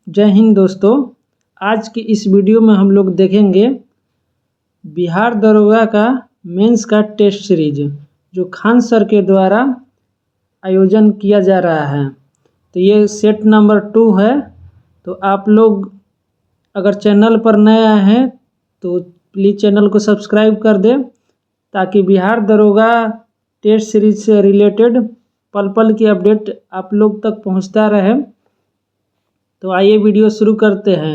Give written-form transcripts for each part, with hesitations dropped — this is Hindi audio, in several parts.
जय हिंद दोस्तों। आज की इस वीडियो में हम लोग देखेंगे बिहार दरोगा का मेंस का टेस्ट सीरीज जो खान सर के द्वारा आयोजन किया जा रहा है। तो ये सेट नंबर 2 है। तो आप लोग अगर चैनल पर नए आए हैं तो प्लीज़ चैनल को सब्सक्राइब कर दें ताकि बिहार दरोगा टेस्ट सीरीज से रिलेटेड पल पल की अपडेट आप लोग तक पहुंचता रहे। तो आइए वीडियो शुरू करते हैं।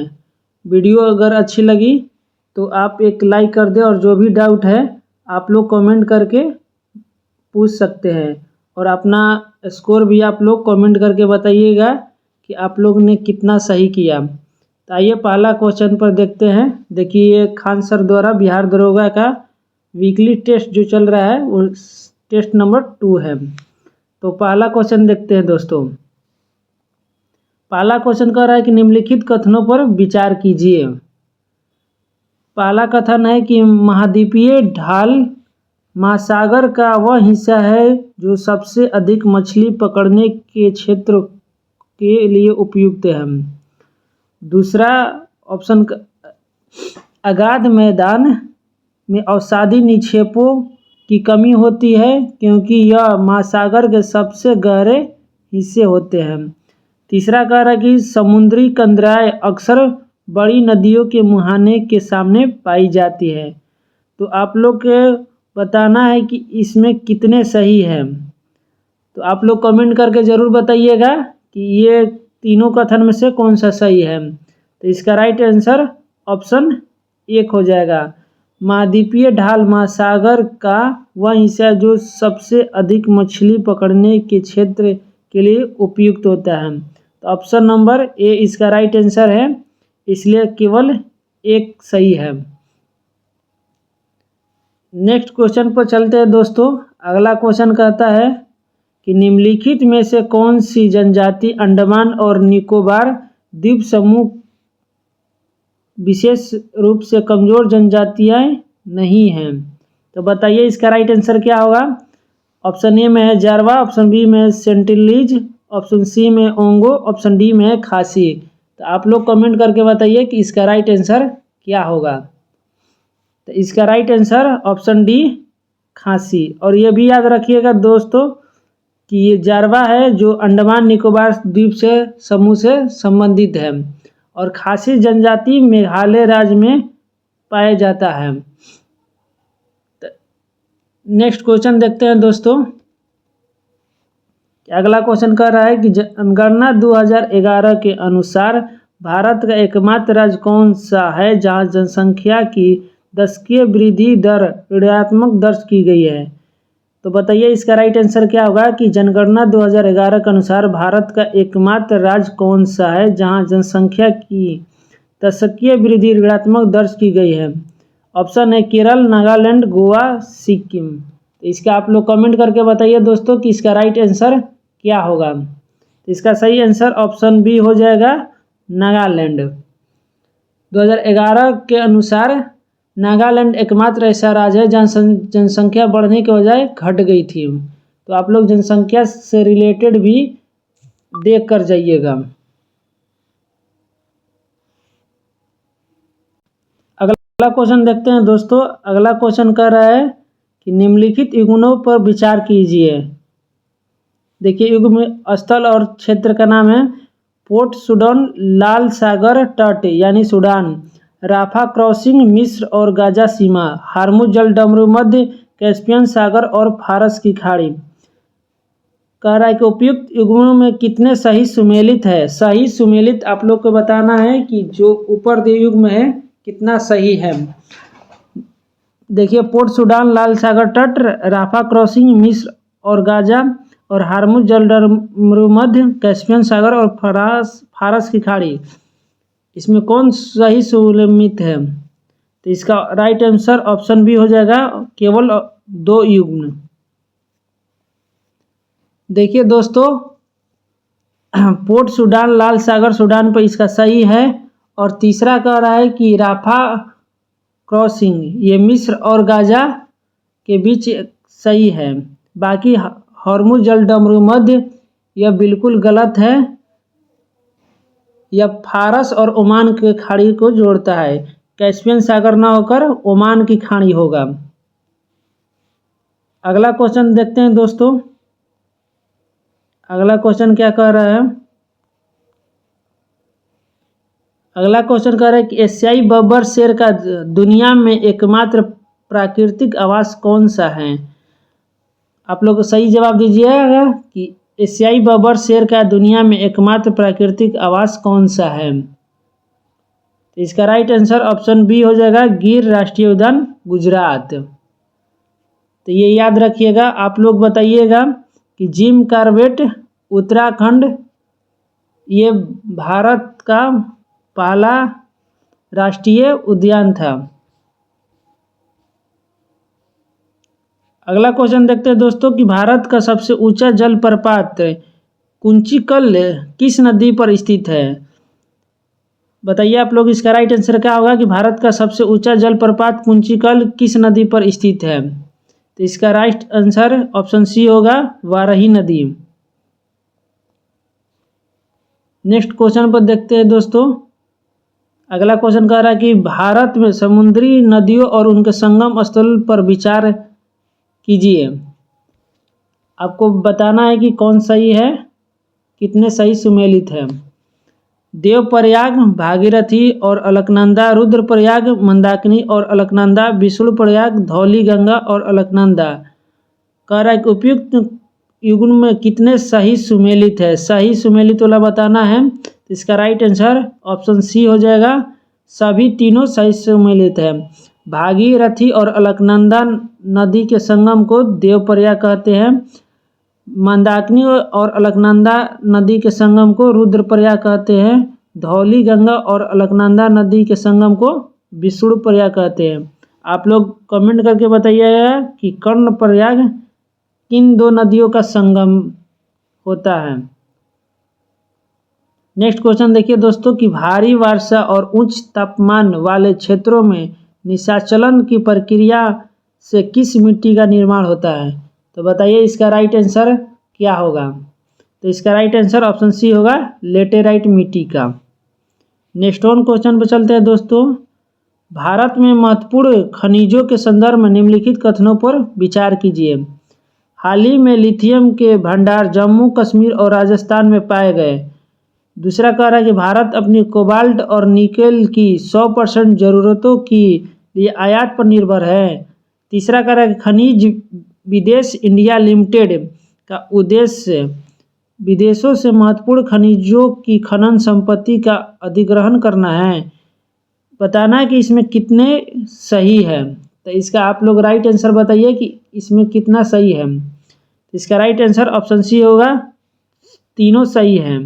वीडियो अगर अच्छी लगी तो आप एक लाइक कर दें और जो भी डाउट है आप लोग कमेंट करके पूछ सकते हैं और अपना स्कोर भी आप लोग कमेंट करके बताइएगा कि आप लोग ने कितना सही किया। तो आइए पहला क्वेश्चन पर देखते हैं। देखिए ये खान सर द्वारा बिहार दरोगा का वीकली टेस्ट जो चल रहा है वो टेस्ट नंबर 2 है। तो पहला क्वेश्चन देखते हैं दोस्तों। पहला क्वेश्चन कह रहा है कि निम्नलिखित कथनों पर विचार कीजिए। पहला कथन है कि महाद्वीपीय ढाल महासागर का वह हिस्सा है जो सबसे अधिक मछली पकड़ने के क्षेत्र के लिए उपयुक्त है। दूसरा ऑप्शन, अगाध मैदान में अवसादी निक्षेपों की कमी होती है क्योंकि यह महासागर के सबसे गहरे हिस्से होते हैं। तीसरा कह रहा है कि समुद्री कंदराएं अक्सर बड़ी नदियों के मुहाने के सामने पाई जाती है। तो आप लोग के बताना है कि इसमें कितने सही हैं। तो आप लोग कमेंट करके ज़रूर बताइएगा कि ये तीनों कथन में से कौन सा सही है। तो इसका राइट आंसर ऑप्शन 1 हो जाएगा। महाद्वीपीय ढाल महासागर का वह हिस्सा जो सबसे अधिक मछली पकड़ने के क्षेत्र के लिए उपयुक्त होता है। तो ऑप्शन नंबर ए इसका राइट आंसर है, इसलिए केवल 1 सही है। नेक्स्ट क्वेश्चन पर चलते हैं दोस्तों। अगला क्वेश्चन कहता है कि निम्नलिखित में से कौन सी जनजाति अंडमान और निकोबार द्वीप समूह विशेष रूप से कमजोर जनजातियां नहीं हैं। तो बताइए इसका राइट आंसर क्या होगा। ऑप्शन ए में है जारवा, ऑप्शन बी में है सेंटिलीज, ऑप्शन सी में ओंगो, ऑप्शन डी में है खासी। तो आप लोग कमेंट करके बताइए कि इसका राइट आंसर क्या होगा। तो इसका राइट आंसर ऑप्शन डी खासी। और ये भी याद रखिएगा दोस्तों कि ये जारवा है जो अंडमान निकोबार द्वीप से समूह से संबंधित है और खासी जनजाति मेघालय राज्य में पाया जाता है। नेक्स्ट क्वेश्चन देखते हैं दोस्तों। अगला क्वेश्चन कह रहा है कि जनगणना 2011 के अनुसार भारत का एकमात्र राज्य कौन सा है जहां जनसंख्या की दशकीय वृद्धि दर ऋणात्मक दर्ज की गई है। तो बताइए इसका राइट आंसर क्या होगा कि जनगणना 2011 के अनुसार भारत का एकमात्र राज्य कौन सा है जहां जनसंख्या की दशकीय वृद्धि ऋणात्मक दर्ज की गई है। ऑप्शन है केरल, नागालैंड, गोवा, सिक्किम। तो इसका आप लोग कमेंट करके बताइए दोस्तों कि इसका राइट आंसर क्या होगा। तो इसका सही आंसर ऑप्शन बी हो जाएगा, नागालैंड। 2011 के अनुसार नागालैंड एकमात्र ऐसा राज्य है जहाँ जनसंख्या बढ़ने के बजाय घट गई थी। तो आप लोग जनसंख्या से रिलेटेड भी देख कर जाइएगा। अगला क्वेश्चन देखते हैं दोस्तों। अगला क्वेश्चन कह रहा है कि निम्नलिखित युग्मों पर विचार कीजिए। देखिए युग्म स्थल और क्षेत्र का नाम है पोर्ट सूडान, लाल सागर तट यानी सूडान, राफा क्रॉसिंग मिस्र और गाजा सीमा, हार्मुज जल डमरू मध्य, कैस्पियन सागर और फारस की खाड़ी। कह रहा है कि उपयुक्त युग्मों में कितने सही सुमेलित है। सही सुमेलित आप लोग को बताना है कि जो ऊपर दिए युग्म है कितना सही है। देखिए पोर्ट सूडान, लाल सागर तट, राफा क्रॉसिंग मिस्र और गाजा और हार्मुज जल डमरू मध्य, कैस्पियन सागर और फारस की खाड़ी, इसमें कौन सही सुमेलित है। तो इसका राइट आंसर ऑप्शन बी हो जाएगा, केवल 2 युग्म। देखिए दोस्तों पोर्ट सूडान, लाल सागर सूडान पर इसका सही है। और तीसरा कह रहा है कि राफा क्रॉसिंग ये मिस्र और गाजा के बीच सही है। बाकी हार्मुज जल डमरू मध्य यह बिल्कुल गलत है, यह फारस और ओमान के खाड़ी को जोड़ता है। कैस्पियन सागर न होकर ओमान की खाड़ी होगा। अगला क्वेश्चन देखते हैं दोस्तों। अगला क्वेश्चन क्या कह रहा है? अगला क्वेश्चन कह रहा है कि एशियाई बब्बर शेर का दुनिया में एकमात्र प्राकृतिक आवास कौन सा है? आप लोग सही जवाब दीजिएगा कि एशियाई बब्बर शेर का दुनिया में एकमात्र प्राकृतिक आवास कौन सा है? तो इसका राइट आंसर ऑप्शन बी हो जाएगा, गिर राष्ट्रीय उद्यान, गुजरात। तो ये याद रखिएगा। आप लोग बताइएगा कि जिम कॉर्बेट उत्तराखंड ये भारत का पहला राष्ट्रीय उद्यान था। अगला क्वेश्चन देखते हैं दोस्तों कि भारत का सबसे ऊंचा जलप्रपात कुंचिकल किस नदी पर स्थित है? बताइए आप लोग, इसका राइट आंसर क्या होगा कि भारत का सबसे ऊंचा जलप्रपात कुंचिकल किस नदी पर स्थित है? तो इसका राइट आंसर ऑप्शन सी होगा, वाराही नदी। नेक्स्ट क्वेश्चन पर देखते हैं दोस्तों। अगला क्वेश्चन कह रहा है कि भारत में समुद्री नदियों और उनके संगम स्थल पर विचार कीजिए। आपको बताना है कि कौन सही है, कितने सही सुमेलित है। देवप्रयाग, भागीरथी और अलकनंदा, रुद्रप्रयाग, मंदाकिनी और अलकनंदा, विष्णुप्रयाग, धौली गंगा और अलकनंदा। कह रहा है कि उपयुक्त युग्म में कितने सही सुमेलित है? सही सुमेलित वाला बताना है। तो इसका राइट आंसर ऑप्शन सी हो जाएगा, सभी तीनों सही सुमेलित है। भागीरथी और अलकनंदा नदी के संगम को देवप्रयाग कहते हैं। मंदाकिनी और अलकनंदा नदी के संगम को रुद्रप्रयाग कहते हैं। धौली गंगा और अलकनंदा नदी के संगम को विष्णुप्रयाग कहते हैं। आप लोग कमेंट करके बताइएगा कि कर्णप्रयाग किन दो नदियों का संगम होता है। नेक्स्ट क्वेश्चन देखिए दोस्तों कि भारी वर्षा और उच्च तापमान वाले क्षेत्रों में निशाचलन की प्रक्रिया से किस मिट्टी का निर्माण होता है? तो बताइए इसका राइट आंसर क्या होगा? तो इसका राइट आंसर ऑप्शन सी होगा, लेटेराइट मिट्टी का। नेक्स्ट वन क्वेश्चन पर चलते हैं दोस्तों। भारत में महत्वपूर्ण खनिजों के संदर्भ में निम्नलिखित कथनों पर विचार कीजिए। हाल ही में लिथियम के भंडार जम्मू कश्मीर और राजस्थान में पाए गए। दूसरा कह रहा है कि भारत अपनी कोबाल्ट और निकेल की 100% ज़रूरतों की लिए आयात पर निर्भर है। तीसरा कह रहा है कि खनिज विदेश इंडिया लिमिटेड का उद्देश्य विदेशों से महत्वपूर्ण खनिजों की खनन संपत्ति का अधिग्रहण करना है। बताना है कि इसमें कितने सही है। तो इसका आप लोग राइट आंसर बताइए कि इसमें कितना सही है। इसका राइट आंसर ऑप्शन सी होगा, तीनों सही हैं।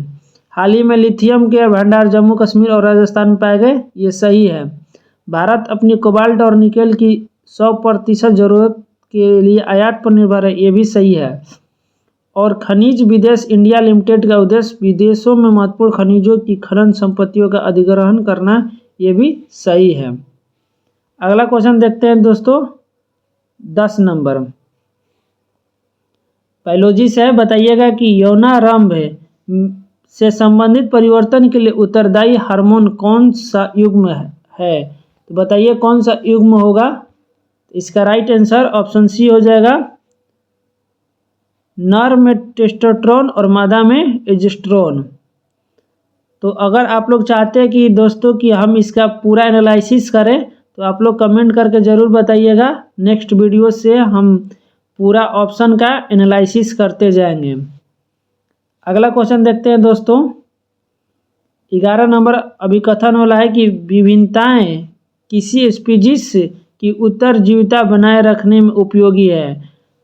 हाल ही में लिथियम के भंडार जम्मू कश्मीर और राजस्थान में पाए गए, ये सही है। भारत अपनी कोबाल्ट और निकेल की 100% ज़रूरत के लिए आयात पर निर्भर है, ये भी सही है। और खनिज विदेश इंडिया लिमिटेड का उद्देश्य विदेशों में महत्वपूर्ण खनिजों की खनन संपत्तियों का अधिग्रहण करना, ये भी सही है। अगला क्वेश्चन देखते हैं दोस्तों, 10 नंबर बायोलॉजी से है। बताइएगा कि यौनारंभ से संबंधित परिवर्तन के लिए उत्तरदायी हार्मोन कौन सा युग्म है? तो बताइए कौन सा युग्म होगा? इसका राइट आंसर ऑप्शन सी हो जाएगा, नर में टेस्टोस्टेरोन और मादा में एस्ट्रोजन। तो अगर आप लोग चाहते हैं कि दोस्तों कि हम इसका पूरा एनालिसिस करें तो आप लोग कमेंट करके ज़रूर बताइएगा। नेक्स्ट वीडियो से हम पूरा ऑप्शन का एनालिसिस करते जाएंगे। अगला क्वेश्चन देखते हैं दोस्तों, 11 नंबर अभिकथन वाला है कि विभिन्नताएं किसी स्पीशीज की उत्तरजीविता बनाए रखने में उपयोगी है।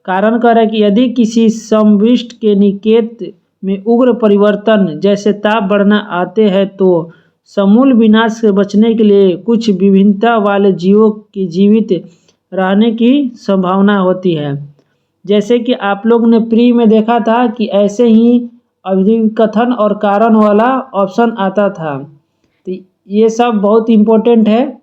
कारण कह रहा है कि यदि किसी समविष्ट के निकेत में उग्र परिवर्तन जैसे ताप बढ़ना आते हैं तो समूल विनाश से बचने के लिए कुछ विभिन्नता वाले जीवों के जीवित रहने की संभावना होती है। जैसे कि आप लोग ने प्री में देखा था कि ऐसे ही अभिकथन और कारण वाला ऑप्शन आता था। तो ये सब बहुत इम्पोर्टेंट है,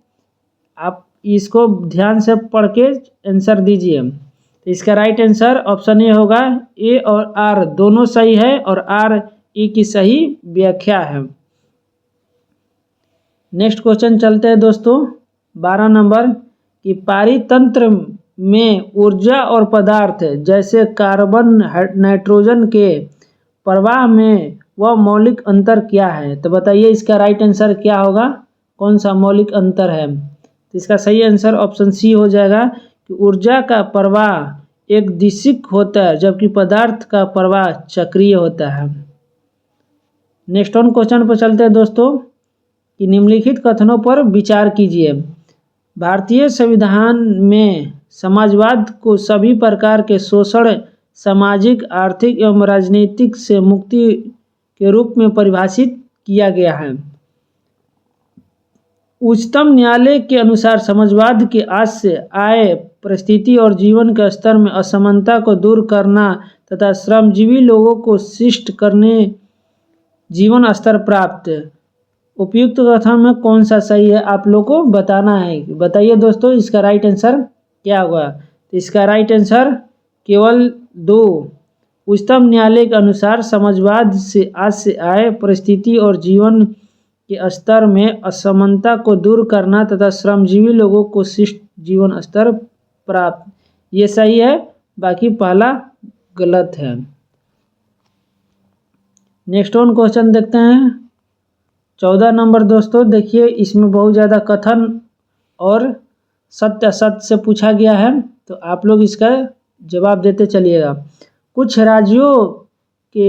आप इसको ध्यान से पढ़ के आंसर दीजिए। तो इसका राइट आंसर ऑप्शन ए होगा, ए और आर दोनों सही है और आर ई की सही व्याख्या है। नेक्स्ट क्वेश्चन चलते हैं दोस्तों 12 नंबर कि पारितंत्र में ऊर्जा और पदार्थ जैसे कार्बन नाइट्रोजन के प्रवाह में वह मौलिक अंतर क्या है। तो बताइए इसका राइट आंसर क्या होगा, कौन सा मौलिक अंतर है। तो इसका सही आंसर ऑप्शन सी हो जाएगा कि ऊर्जा का प्रवाह एक दिशिक होता है जबकि पदार्थ का प्रवाह चक्रीय होता है। नेक्स्ट ऑन क्वेश्चन पर चलते हैं दोस्तों कि निम्नलिखित कथनों पर विचार कीजिए। भारतीय संविधान में समाजवाद को सभी प्रकार के शोषण, सामाजिक, आर्थिक एवं राजनीतिक से मुक्ति के रूप में परिभाषित किया गया है। उच्चतम न्यायालय के अनुसार समाजवाद के आज से आय, परिस्थिति और जीवन के स्तर में असमानता को दूर करना तथा श्रमजीवी लोगों को शिष्ट करने जीवन स्तर प्राप्त। उपयुक्त कथन में कौन सा सही है आप लोग को बताना है। बताइए दोस्तों इसका राइट आंसर क्या होगा। तो इसका राइट आंसर केवल 2। उच्चतम न्यायालय के अनुसार समाजवाद से आज से आय, परिस्थिति और जीवन के स्तर में असमानता को दूर करना तथा श्रमजीवी लोगों को शिष्ट जीवन स्तर प्राप्त, ये सही है, बाकी पहला गलत है। नेक्स्ट वन क्वेश्चन देखते हैं 14 नंबर दोस्तों। देखिए इसमें बहुत ज़्यादा कथन और सत्य असत्य से पूछा गया है, तो आप लोग इसका जवाब देते चलिएगा। कुछ राज्यों के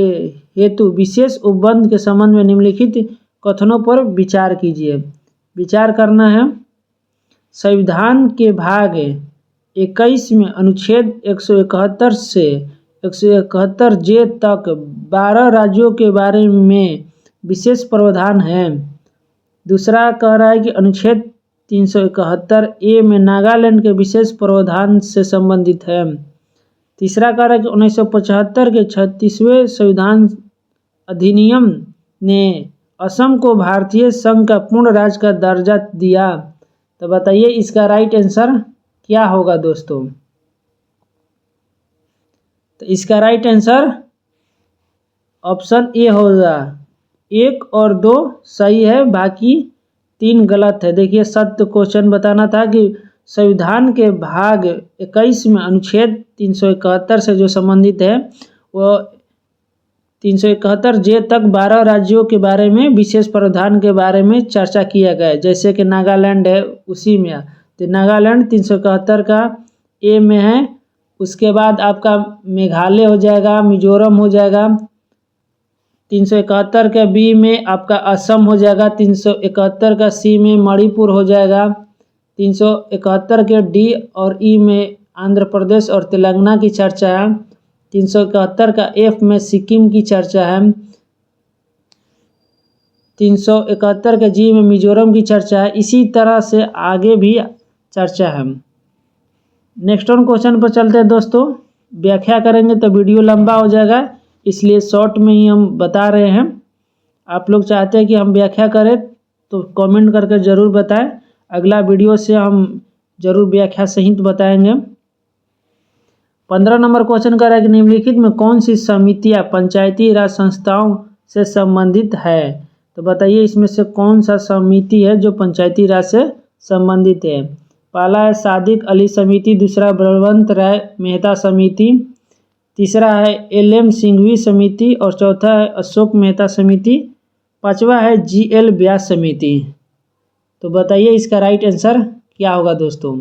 हेतु विशेष उपबंध के संबंध में निम्नलिखित कथनों पर विचार कीजिए। विचार करना है। संविधान के भाग 21 में अनुच्छेद 171 से 171 जे तक 12 राज्यों के बारे में विशेष प्रावधान है। दूसरा कह रहा है कि अनुच्छेद 371 ए में नागालैंड के विशेष प्रावधान से संबंधित है। तीसरा कह रहा है कि 1975 के 36वें संविधान अधिनियम ने असम को भारतीय संघ का पूर्ण राज्य का दर्जा दिया। तो बताइए इसका राइट आंसर क्या होगा दोस्तों। तो इसका राइट आंसर ऑप्शन ए होगा। 1 और 2 सही है, बाकी 3 गलत है। देखिए सत्य क्वेश्चन बताना था कि संविधान के भाग 21 में अनुच्छेद 371 से जो संबंधित है वो 371 जे तक 12 राज्यों के बारे में विशेष प्रावधान के बारे में चर्चा किया गया है। जैसे कि नागालैंड है उसी में, तो नागालैंड 371 का ए में है। उसके बाद आपका मेघालय हो जाएगा, मिजोरम हो जाएगा। 371 का बी में आपका असम हो जाएगा। 371 का सी में मणिपुर हो जाएगा। 371 के डी और ई में आंध्र प्रदेश और तेलंगाना की चर्चा है। 371 का एफ में सिक्किम की चर्चा है। 371 के जी में मिजोरम की चर्चा है। इसी तरह से आगे भी चर्चा है। नेक्स्ट वन क्वेश्चन पर चलते हैं दोस्तों। व्याख्या करेंगे तो वीडियो लंबा हो जाएगा, इसलिए शॉर्ट में ही हम बता रहे हैं। आप लोग चाहते हैं कि हम व्याख्या करें तो कमेंट करके ज़रूर बताएं। अगला वीडियो से हम जरूर व्याख्या सहित बताएंगे। 15 नंबर क्वेश्चन कर रहा है कि निम्नलिखित में कौन सी समितियां पंचायती राज संस्थाओं से संबंधित है। तो बताइए इसमें से कौन सा समिति है जो पंचायती राज से संबंधित है। पहला है सादिक अली समिति, दूसरा बलवंत राय मेहता समिति, तीसरा है एल.एम. सिंघवी समिति और चौथा है अशोक मेहता समिति, पांचवा है जी.एल. व्यास समिति। तो बताइए इसका राइट आंसर क्या होगा दोस्तों।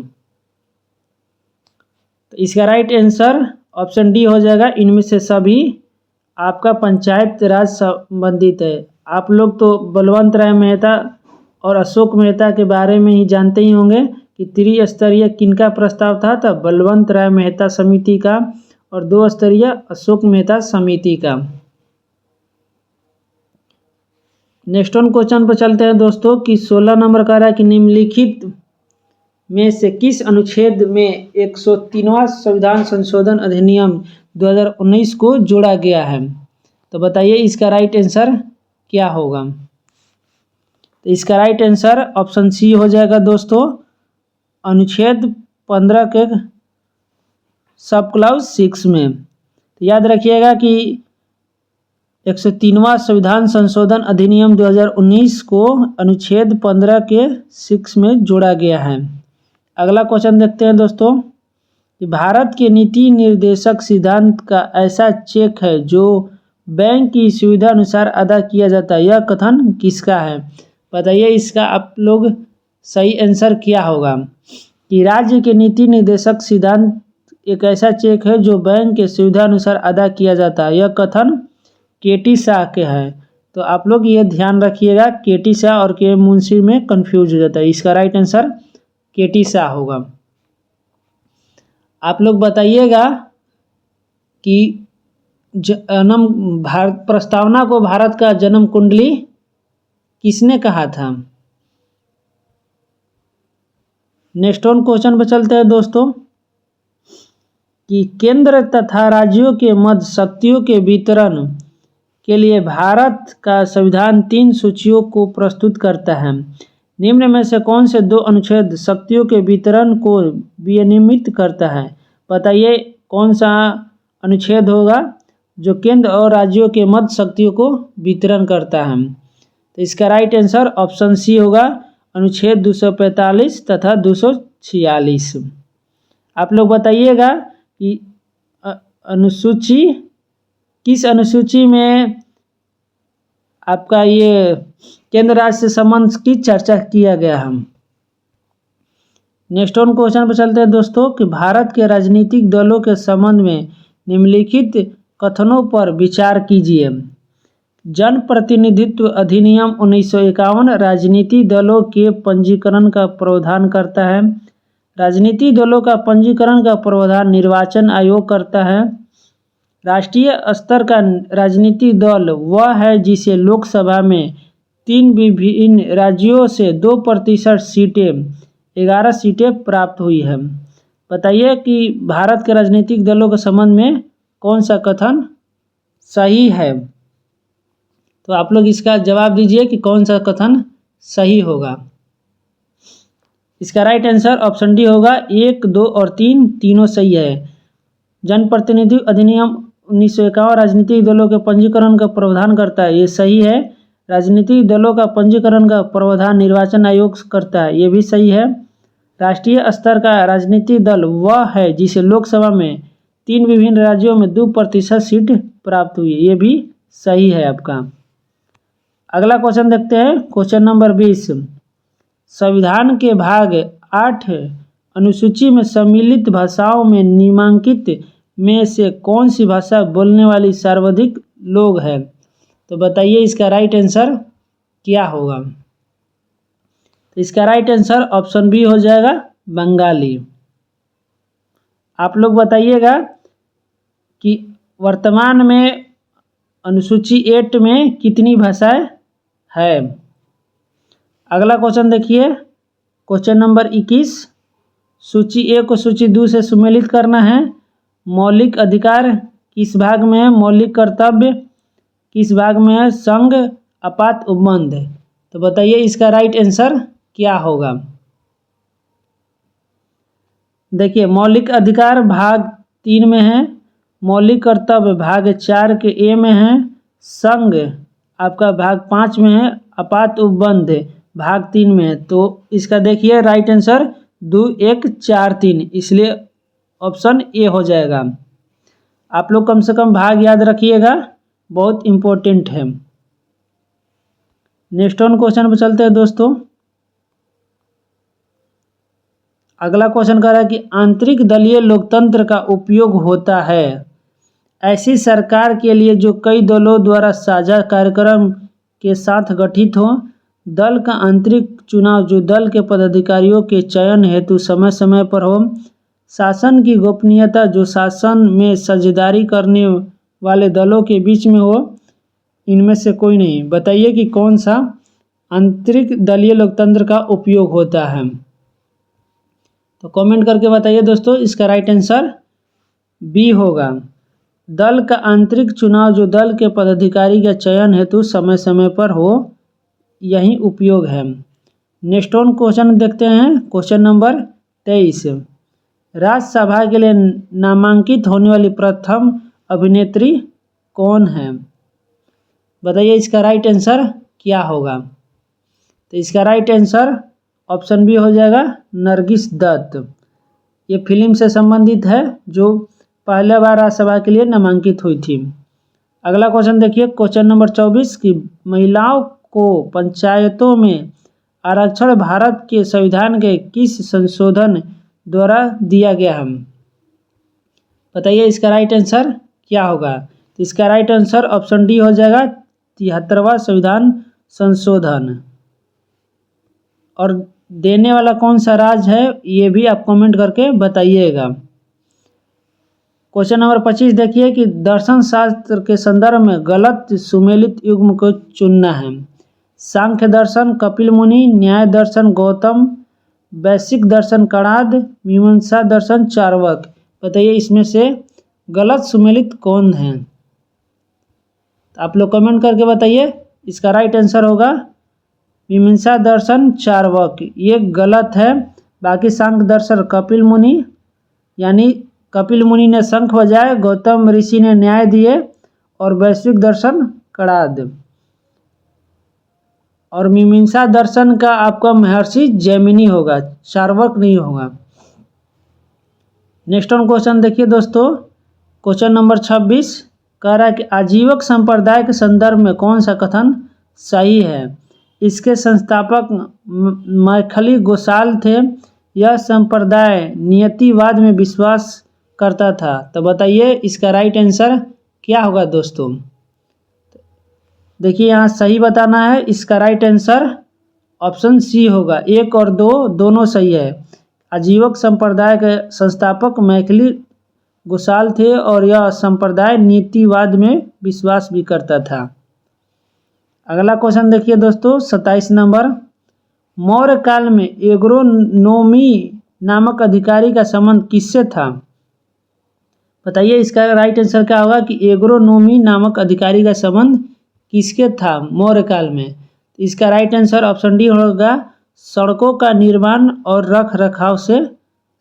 तो इसका राइट आंसर ऑप्शन डी हो जाएगा। इनमें से सभी आपका पंचायत राज संबंधित है। आप लोग तो बलवंत राय मेहता और अशोक मेहता के बारे में ही जानते ही होंगे कि त्रिस्तरीय किनका प्रस्ताव था। तो बलवंत राय मेहता समिति का और 2 स्तरीय अशोक मेहता समिति का। नेक्स्ट वन क्वेश्चन पर चलते हैं दोस्तों कि 16 नंबर का रहा है कि निम्नलिखित में से किस अनुच्छेद में 103वां संविधान संशोधन अधिनियम 2019 को जोड़ा गया है। तो बताइए इसका राइट आंसर क्या होगा। तो इसका राइट आंसर ऑप्शन सी हो जाएगा दोस्तों। अनुच्छेद 15 के सब क्लाउज 6 में। तो याद रखिएगा कि 103वां संविधान संशोधन अधिनियम 2019 को अनुच्छेद 15 के 6 में जोड़ा गया है। अगला क्वेश्चन देखते हैं दोस्तों कि भारत के नीति निर्देशक सिद्धांत का ऐसा चेक है जो बैंक की सुविधा अनुसार अदा किया जाता है, यह कथन किसका है? बताइए इसका आप लोग सही आंसर क्या होगा कि राज्य के नीति निर्देशक सिद्धांत एक ऐसा चेक है जो बैंक के सुविधा अनुसार अदा किया जाता है, यह कथन केटी शाह के है। तो आप लोग ये ध्यान रखिएगा, केटी शाह और के मुंशी में कंफ्यूज हो जाता है। इसका राइट आंसर केटी शाह होगा। आप लोग बताइएगा कि जन्म भारत प्रस्तावना को भारत का जन्म कुंडली किसने कहा था? नेक्स्ट वन क्वेश्चन पर चलते हैं दोस्तों कि केंद्र तथा राज्यों के मध्य शक्तियों के वितरण के लिए भारत का संविधान 3 सूचियों को प्रस्तुत करता है। निम्न में से कौन से 2 अनुच्छेद शक्तियों के वितरण को विनियमित करता है? बताइए कौन सा अनुच्छेद होगा जो केंद्र और राज्यों के मध्य शक्तियों को वितरण करता है? तो इसका राइट आंसर ऑप्शन सी होगा, अनुच्छेद 245 तथा 246। आप लोग बताइएगा कि अनुसूची किस अनुसूची में आपका ये केंद्र राज्य से संबंध की चर्चा किया गया है? नेक्स्ट वन क्वेश्चन पर चलते हैं दोस्तों कि भारत के राजनीतिक दलों के संबंध में निम्नलिखित कथनों पर विचार कीजिए। जन प्रतिनिधित्व अधिनियम 1951 राजनीतिक दलों के पंजीकरण का प्रावधान करता है। राजनीतिक दलों का पंजीकरण का प्रावधान निर्वाचन आयोग करता है। राष्ट्रीय स्तर का राजनीतिक दल वह है जिसे लोकसभा में 3 विभिन्न राज्यों से 2% सीटें 11 सीटें प्राप्त हुई है। बताइए कि भारत के राजनीतिक दलों के संबंध में कौन सा कथन सही है? तो आप लोग इसका जवाब दीजिए कि कौन सा कथन सही होगा। इसका राइट आंसर ऑप्शन डी होगा, 1, 2 और 3 तीनों सही है। जनप्रतिनिधि अधिनियम 1951 राजनीतिक दलों के पंजीकरण का प्रावधान करता है, ये सही है। राजनीतिक दलों का पंजीकरण का प्रावधान निर्वाचन आयोग करता है, ये भी सही है। राष्ट्रीय स्तर का राजनीतिक दल वह है जिसे लोकसभा में 3 विभिन्न राज्यों में 2% सीट प्राप्त हुई, ये भी सही है आपका। अगला क्वेश्चन देखते हैं, क्वेश्चन नंबर 20। संविधान के भाग 8 अनुसूची में सम्मिलित भाषाओं में निम्नलिखित में से कौन सी भाषा बोलने वाली सर्वाधिक लोग हैं? तो बताइए इसका राइट आंसर क्या होगा। तो इसका राइट आंसर ऑप्शन बी हो जाएगा, बंगाली। आप लोग बताइएगा कि वर्तमान में अनुसूची 8 में कितनी भाषाएं है। अगला क्वेश्चन देखिए, क्वेश्चन नंबर 21। सूची 1 को सूची 2 से सम्मिलित करना है। मौलिक अधिकार किस भाग में है? मौलिक कर्तव्य किस भाग में है? संघ आपात उपबंध। तो बताइए इसका राइट आंसर क्या होगा। देखिए मौलिक अधिकार भाग 3 में है, मौलिक कर्तव्य भाग 4 के ए में है, संघ आपका भाग 5 में है, आपात उपबंध भाग 3 में है। तो इसका देखिए राइट आंसर 2, 1, 4, 3, इसलिए ऑप्शन ए हो जाएगा। आप लोग कम से कम भाग याद रखिएगा, बहुत इम्पोर्टेंट है। नेक्स्ट वन क्वेश्चन पर चलते हैं दोस्तों। अगला क्वेश्चन कह रहा है कि आंतरिक दलीय लोकतंत्र का उपयोग होता है ऐसी सरकार के लिए जो कई दलों द्वारा साझा कार्यक्रम के साथ गठित हो। दल का आंतरिक चुनाव जो दल के पदाधिकारियों के चयन हेतु समय समय पर हो। शासन की गोपनीयता जो शासन में साझेदारी करने वाले दलों के बीच में हो। इनमें से कोई नहीं। बताइए कि कौन सा आंतरिक दलीय लोकतंत्र का उपयोग होता है। तो कमेंट करके बताइए दोस्तों, इसका राइट आंसर बी होगा। दल का आंतरिक चुनाव जो दल के पदाधिकारी का चयन हेतु समय समय पर हो, यही उपयोग है। नेक्स्ट वन क्वेश्चन देखते हैं, क्वेश्चन नंबर 23। राज्यसभा के लिए नामांकित होने वाली प्रथम अभिनेत्री कौन है? बताइए इसका राइट आंसर क्या होगा। तो इसका राइट आंसर ऑप्शन बी हो जाएगा नरगिस दत्त। ये फिल्म से संबंधित है जो पहले बार राज्यसभा के लिए नामांकित हुई थी। अगला क्वेश्चन देखिए, क्वेश्चन नंबर 24 की महिलाओं को पंचायतों में आरक्षण भारत के संविधान के किस संशोधन द्वारा दिया गया है। बताइए इसका राइट आंसर क्या होगा। तो इसका राइट आंसर ऑप्शन डी हो जाएगा 73वां संविधान संशोधन। और देने वाला कौन सा राज्य है ये भी आप कमेंट करके बताइएगा। क्वेश्चन नंबर 25 देखिए कि दर्शन शास्त्र के संदर्भ में गलत सुमेलित युग्म को चुनना है। सांख्य दर्शन कपिल मुनि, न्याय दर्शन गौतम, वैश्विक दर्शन कणाद, मीमांसा दर्शन चार्वाक। बताइए इसमें से गलत सुमेलित कौन है। आप लोग कमेंट करके बताइए। इसका राइट आंसर होगा मीमांसा दर्शन चार्वाक, ये गलत है। बाकी सांख्य दर्शन कपिल मुनि, यानी कपिल मुनि ने शंख बजाए, गौतम ऋषि ने न्याय दिए, और वैश्विक दर्शन कणाद। और मीमांसा दर्शन का आपका महर्षि जैमिनी होगा, चार्वाक नहीं होगा। नेक्स्ट वन क्वेश्चन देखिए दोस्तों, क्वेश्चन नंबर 26 कह रहा है कि आजीवक संप्रदाय के संदर्भ में कौन सा कथन सही है। इसके संस्थापक मैखली गोसाल थे। यह संप्रदाय नियतिवाद में विश्वास करता था। तो बताइए इसका राइट आंसर क्या होगा दोस्तों। देखिए यहाँ सही बताना है। इसका राइट आंसर ऑप्शन सी होगा। 1 और 2 दोनों सही है। आजीवक संप्रदाय के संस्थापक मैखली गोसाल थे और यह संप्रदाय नीतिवाद में विश्वास भी करता था। अगला क्वेश्चन देखिए दोस्तों 27 नंबर, मौर्य काल में एग्रोनोमी नामक अधिकारी का संबंध किससे था। बताइए इसका राइट आंसर क्या होगा कि एग्रोनोमी नामक अधिकारी का संबंध किसके था मौर्य काल में। इसका राइट आंसर ऑप्शन डी होगा सड़कों का निर्माण और रख रखाव से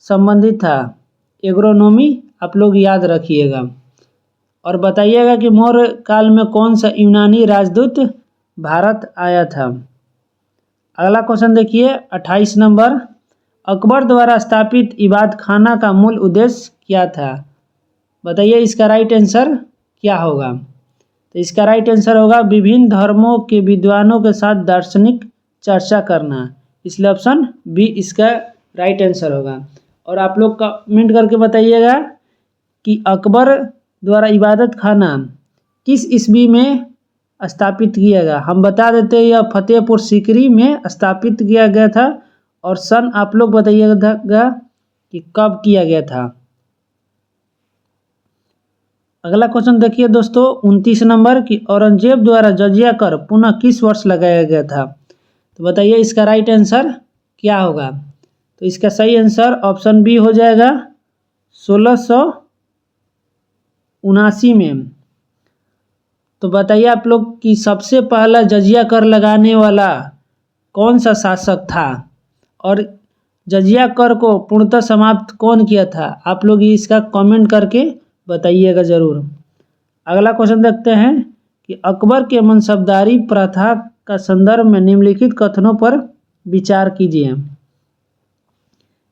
संबंधित था। एग्रोनोमी आप लोग याद रखिएगा। और बताइएगा कि मौर्य काल में कौन सा यूनानी राजदूत भारत आया था। अगला क्वेश्चन देखिए 28 नंबर, अकबर द्वारा स्थापित इबादत खाना का मूल उद्देश्य क्या था। बताइए इसका राइट आंसर क्या होगा। तो इसका राइट आंसर होगा विभिन्न धर्मों के विद्वानों के साथ दार्शनिक चर्चा करना। इसलिए ऑप्शन बी इसका राइट आंसर होगा। और आप लोग कमेंट करके बताइएगा कि अकबर द्वारा इबादत खाना किस ईस्वी में स्थापित किया गया। हम बता देते हैं यह फतेहपुर सीकरी में स्थापित किया गया था। और सन आप लोग बताइएगा कि कब किया गया था। अगला क्वेश्चन देखिए दोस्तों 29 नंबर की औरंगजेब द्वारा जजिया कर पुनः किस वर्ष लगाया गया था। तो बताइए इसका राइट आंसर क्या होगा। तो इसका सही आंसर ऑप्शन बी हो जाएगा 1679 में। तो बताइए आप लोग कि सबसे पहला जजिया कर लगाने वाला कौन सा शासक था और जजिया कर को पूर्णतः समाप्त कौन किया था। आप लोग इसका कमेंट करके बताइएगा ज़रूर। अगला क्वेश्चन देखते हैं कि अकबर के मनसबदारी प्रथा का संदर्भ में निम्नलिखित कथनों पर विचार कीजिए।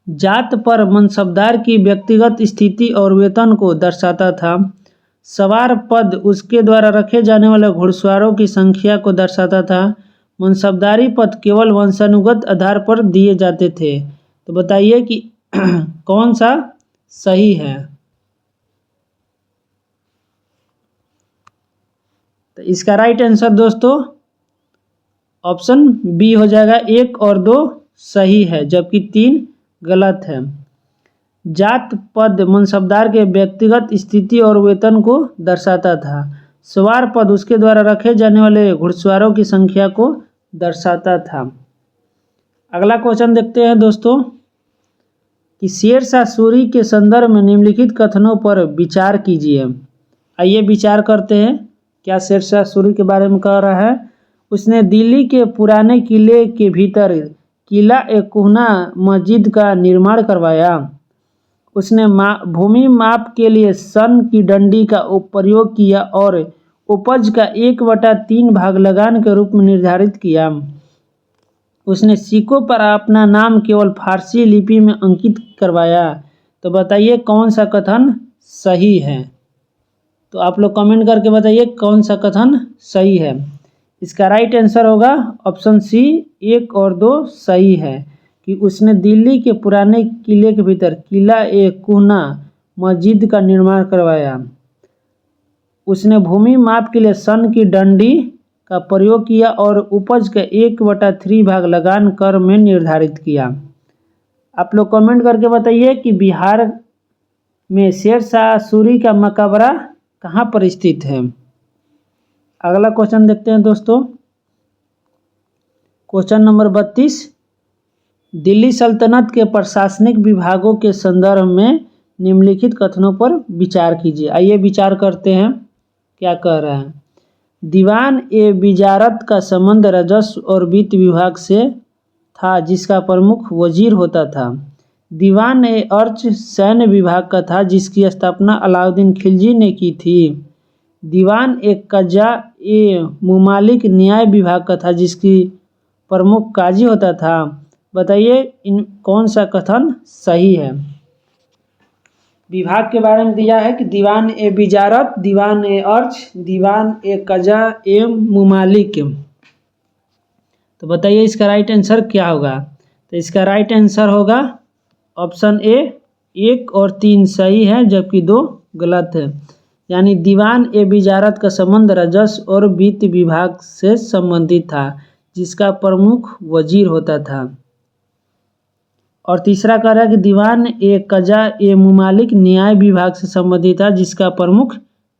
जात पर मनसबदार की व्यक्तिगत स्थिति और वेतन को दर्शाता था। सवार पद उसके द्वारा रखे जाने वाले घुड़सवारों की संख्या को दर्शाता था। मनसबदारी पद केवल वंशानुगत आधार पर दिए जाते थे। तो बताइए कि कौन सा सही है। तो इसका राइट आंसर दोस्तों ऑप्शन बी हो जाएगा। 1 और 2 सही है जबकि 3 गलत है। जात पद मनसबदार के व्यक्तिगत स्थिति और वेतन को दर्शाता था। सवार पद उसके द्वारा रखे जाने वाले घुड़सवारों की संख्या को दर्शाता था। अगला क्वेश्चन देखते हैं दोस्तों कि शेरशाह सूरी के संदर्भ में निम्नलिखित कथनों पर विचार कीजिए। आइए विचार करते हैं क्या शेरशाह सूरी के बारे में कह रहा है। उसने दिल्ली के पुराने किले के भीतर किला कुहना मस्जिद का निर्माण करवाया। उसने भूमि माप के लिए सन की डंडी का प्रयोग किया और उपज का 1/3 भाग लगान के रूप में निर्धारित किया। उसने सिक्कों पर अपना नाम केवल फारसी लिपि में अंकित करवाया। तो बताइए कौन सा कथन सही है। तो आप लोग कमेंट करके बताइए कौन सा कथन सही है। इसका राइट आंसर होगा ऑप्शन सी 1 और 2 सही है कि उसने दिल्ली के पुराने किले के भीतर किला ए कुहना मस्जिद का निर्माण करवाया। उसने भूमि माप के लिए सन की डंडी का प्रयोग किया और उपज का 1/3 भाग लगान कर में निर्धारित किया। आप लोग कमेंट करके बताइए कि बिहार में शेरशाह सूरी का मकबरा कहाँ पर स्थित है। अगला क्वेश्चन देखते हैं दोस्तों। क्वेश्चन नंबर 32, दिल्ली सल्तनत के प्रशासनिक विभागों के संदर्भ में निम्नलिखित कथनों पर विचार कीजिए। आइए विचार करते हैं क्या कह रहे हैं। दीवान ए विजारत का संबंध राजस्व और वित्त विभाग से था जिसका प्रमुख वजीर होता था। दीवान ए अर्च सैन्य विभाग का था जिसकी स्थापना अलाउद्दीन खिलजी ने की थी। दीवान ए कजा ए मुमालिक न्याय विभाग का था जिसकी प्रमुख काजी होता था। बताइए इन कौन सा कथन सही है। विभाग के बारे में दिया है कि दीवान ए विजारत, दीवान ए अर्च, दीवान ए कजा ए मुमालिक। तो बताइए इसका राइट आंसर क्या होगा। तो इसका राइट आंसर होगा ऑप्शन ए 1 और 3 सही है जबकि 2 गलत है। यानी दीवान ए विजारत का संबंध राजस्व और वित्त विभाग से संबंधित था जिसका प्रमुख वजीर होता था। और तीसरा कह रहा है कि दीवान ए कजा ए मुमालिक न्याय विभाग से संबंधित था जिसका प्रमुख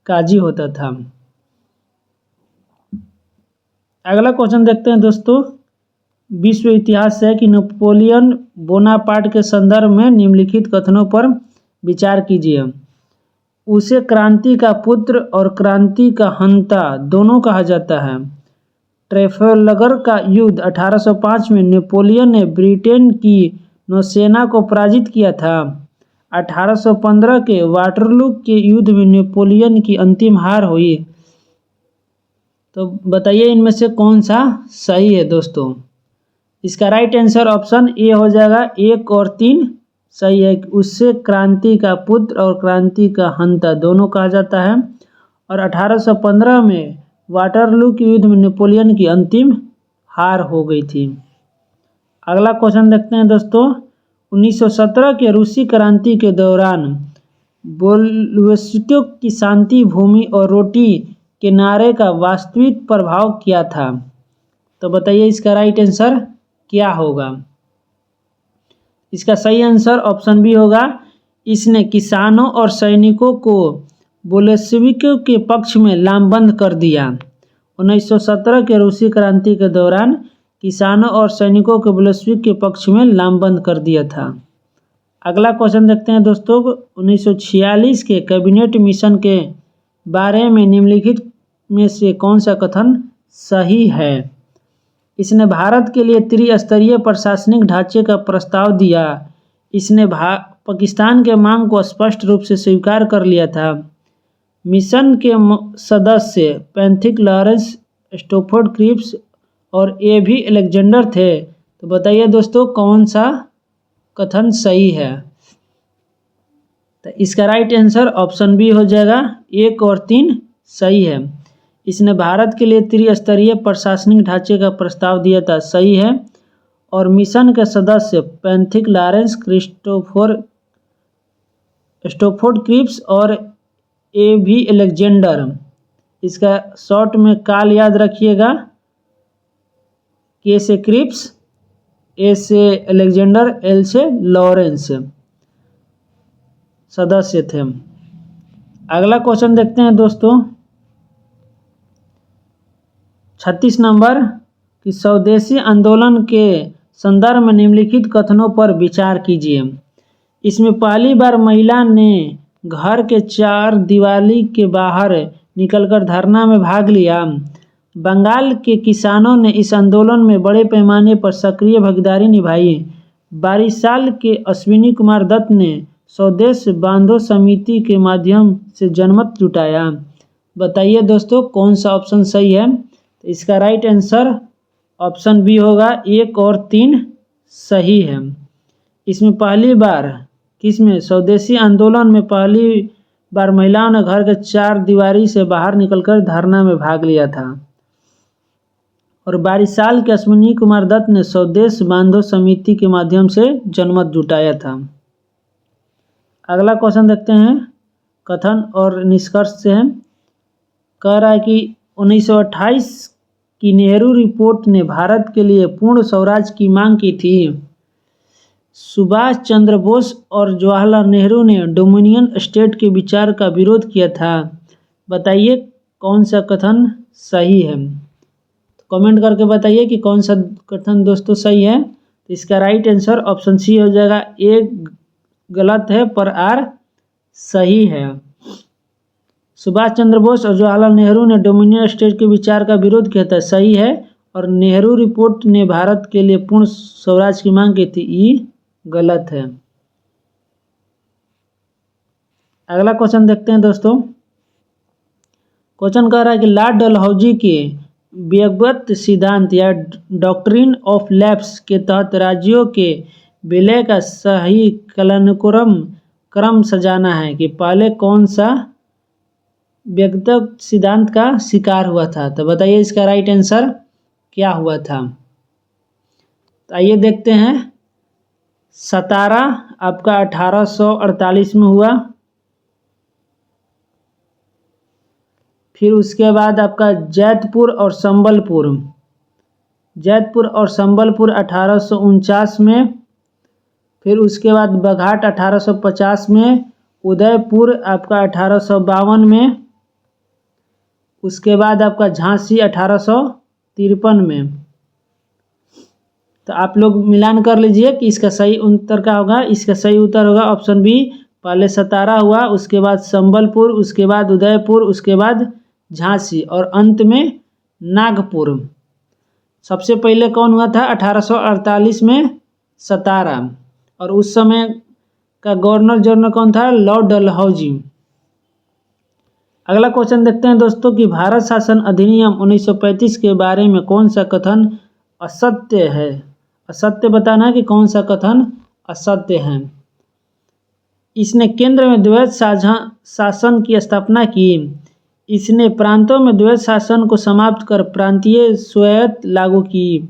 काजी होता था। अगला क्वेश्चन देखते हैं दोस्तों। विश्व इतिहास है कि नेपोलियन बोनापार्ट के संदर्भ में निम्नलिखित कथनों पर विचार कीजिए। उसे क्रांति का पुत्र और क्रांति का हंता दोनों कहा जाता है। ट्रेफलगर का युद्ध 1805 में नेपोलियन ने ब्रिटेन की नौसेना को पराजित किया था। 1815 के वाटरलू के युद्ध में नेपोलियन की अंतिम हार हुई। तो बताइए इनमें से कौन सा सही है दोस्तों। इसका राइट आंसर ऑप्शन ए हो जाएगा 1 और 3 सही है। उससे क्रांति का पुत्र और क्रांति का हंता दोनों कहा जाता है। और 1815 में वाटरलू के युद्ध में नेपोलियन की अंतिम हार हो गई थी। अगला क्वेश्चन देखते हैं दोस्तों। 1917 के रूसी क्रांति के दौरान बोल्शेविकों की शांति भूमि और रोटी के नारे का वास्तविक प्रभाव क्या था। तो बताइए इसका राइट आंसर क्या होगा। इसका सही आंसर ऑप्शन बी होगा। इसने किसानों और सैनिकों को बोल्शेविकों के पक्ष में लामबंद कर दिया। 1917 के रूसी क्रांति के दौरान किसानों और सैनिकों को बोल्शेविक के पक्ष में लामबंद कर दिया था। अगला क्वेश्चन देखते हैं दोस्तों। 1946 के कैबिनेट मिशन के बारे में निम्नलिखित में से कौन सा कथन सही है। इसने भारत के लिए त्रिस्तरीय प्रशासनिक ढांचे का प्रस्ताव दिया। इसने पाकिस्तान के मांग को स्पष्ट रूप से स्वीकार कर लिया था। मिशन के सदस्य पैथिक लॉरेंस, स्टैफोर्ड क्रिप्स और ए.वी. अलेक्जेंडर थे। तो बताइए दोस्तों कौन सा कथन सही है। तो इसका राइट आंसर ऑप्शन बी हो जाएगा 1 और 3 सही है। इसने भारत के लिए त्रिस्तरीय प्रशासनिक ढांचे का प्रस्ताव दिया था सही है। और मिशन के सदस्य पैथिक लॉरेंस, स्टैफोर्ड क्रिप्स और ए.वी. अलेक्जेंडर। इसका शॉर्ट में काल याद रखिएगा। के से क्रिप्स, ए से अलेक्जेंडर, एल से लॉरेंस सदस्य थे। अगला क्वेश्चन देखते हैं दोस्तों। 36 नंबर कि स्वदेशी आंदोलन के संदर्भ में निम्नलिखित कथनों पर विचार कीजिए। इसमें पहली बार महिला ने घर के 4 दीवारी के बाहर निकलकर धरना में भाग लिया। बंगाल के किसानों ने इस आंदोलन में बड़े पैमाने पर सक्रिय भागीदारी निभाई। 22 साल के अश्विनी कुमार दत्त ने स्वदेश बांधो समिति के माध्यम से जनमत जुटाया। बताइए दोस्तों कौन सा ऑप्शन सही है। तो इसका राइट आंसर ऑप्शन बी होगा, 1 और 3 सही है। इसमें पहली बार किसमें, स्वदेशी आंदोलन में पहली बार महिलाओं ने घर के 4 दीवारी से बाहर निकलकर धरना में भाग लिया था। और 22 साल के अश्विनी कुमार दत्त ने स्वदेश बांधो समिति के माध्यम से जनमत जुटाया था। अगला क्वेश्चन देखते हैं, कथन और निष्कर्ष से है। कह रहा है कि 1928 की नेहरू रिपोर्ट ने भारत के लिए पूर्ण स्वराज की मांग की थी। सुभाष चंद्र बोस और जवाहरलाल नेहरू ने डोमिनियन स्टेट के विचार का विरोध किया था। बताइए कौन सा कथन सही है। कमेंट करके बताइए कि कौन सा कथन दोस्तों सही है। तो इसका राइट आंसर ऑप्शन सी हो जाएगा, ए गलत है पर आर सही है। सुभाष चंद्र बोस और जवाहरलाल नेहरू ने डोमिनियन स्टेट के विचार का विरोध किया था, सही है। और नेहरू रिपोर्ट ने भारत के लिए पूर्ण स्वराज की मांग की थी, ये गलत है। अगला क्वेश्चन देखते हैं दोस्तों। क्वेश्चन कह रहा है कि लॉर्ड डलहौजी के व्यक्तिगत सिद्धांत या डॉक्ट्रिन ऑफ लैप्स के तहत राज्यों के विलय का सही क्रम सजाना है कि पहले कौन सा व्यक्तिगत सिद्धांत का शिकार हुआ था। तो बताइए इसका राइट आंसर क्या हुआ था। तो आइए देखते हैं। सतारा आपका 1848 में हुआ। फिर उसके बाद आपका जैतपुर और संबलपुर 1849 में। फिर उसके बाद बघाट 1850 में। उदयपुर आपका 1852 में। उसके बाद आपका झांसी 1853 में। तो आप लोग मिलान कर लीजिए कि इसका सही उत्तर क्या होगा। इसका सही उत्तर होगा ऑप्शन बी, पहले सतारा हुआ, उसके बाद संबलपुर, उसके बाद उदयपुर, उसके बाद झांसी और अंत में नागपुर। सबसे पहले कौन हुआ था 1848 में, सतारा। और उस समय का गवर्नर जनरल कौन था, लॉर्ड डलहौजी। अगला क्वेश्चन देखते हैं दोस्तों कि भारत शासन अधिनियम 1935 के बारे में कौन सा कथन असत्य है। असत्य बताना है कि कौन सा कथन असत्य है। इसने केंद्र में द्वैध शासन की स्थापना की। इसने प्रांतों में द्वैध शासन को समाप्त कर प्रांतीय स्वायत्त लागू की।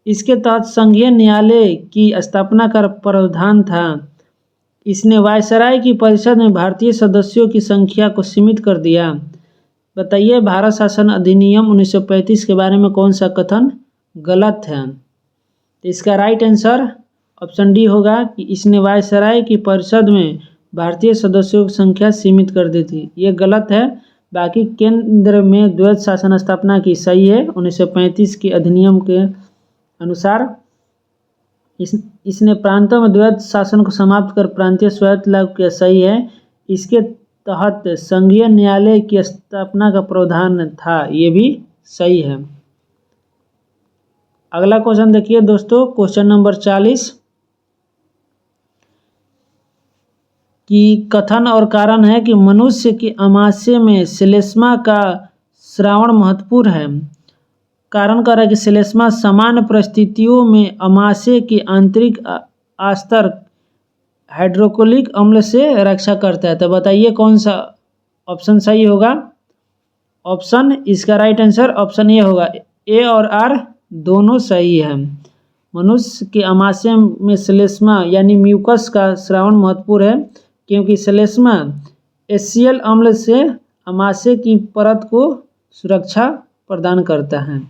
इसके तहत संघीय न्यायालय की स्थापना का प्रावधान था। इसने वायसराय की परिषद में भारतीय सदस्यों की संख्या को सीमित कर दिया। बताइए भारत शासन अधिनियम 1935 के बारे में कौन सा कथन गलत है। तो इसका राइट आंसर ऑप्शन डी होगा कि इसने वायसराय की परिषद में भारतीय सदस्यों की संख्या सीमित कर दी थी, ये गलत है। बाकी केंद्र में द्वैध शासन स्थापना की सही है। 1935 के अधिनियम के अनुसार इसने प्रांतों में द्वैध शासन को समाप्त कर प्रांतीय स्वायत्त लागू किया, सही है। इसके तहत संघीय न्यायालय की स्थापना का प्रावधान था, ये भी सही है। अगला क्वेश्चन देखिए दोस्तों, क्वेश्चन नंबर 40 की कथन और कारण है कि मनुष्य की अमाशय में श्लेष्मा का श्रावण महत्वपूर्ण है। कारण कह रहा है कि श्लेष्मा सामान्य परिस्थितियों में अमाशय की आंतरिक अस्तर हाइड्रोक्लोरिक अम्ल से रक्षा करता है। तो बताइए कौन सा ऑप्शन सही होगा। ऑप्शन इसका राइट आंसर ऑप्शन ए होगा, ए और आर दोनों सही है। मनुष्य के अमाशय में श्लेष्मा यानी म्यूकस का श्रावण महत्वपूर्ण है, क्योंकि श्लेष्मा एसियल अम्ल से अमाशय की परत को सुरक्षा प्रदान करता है।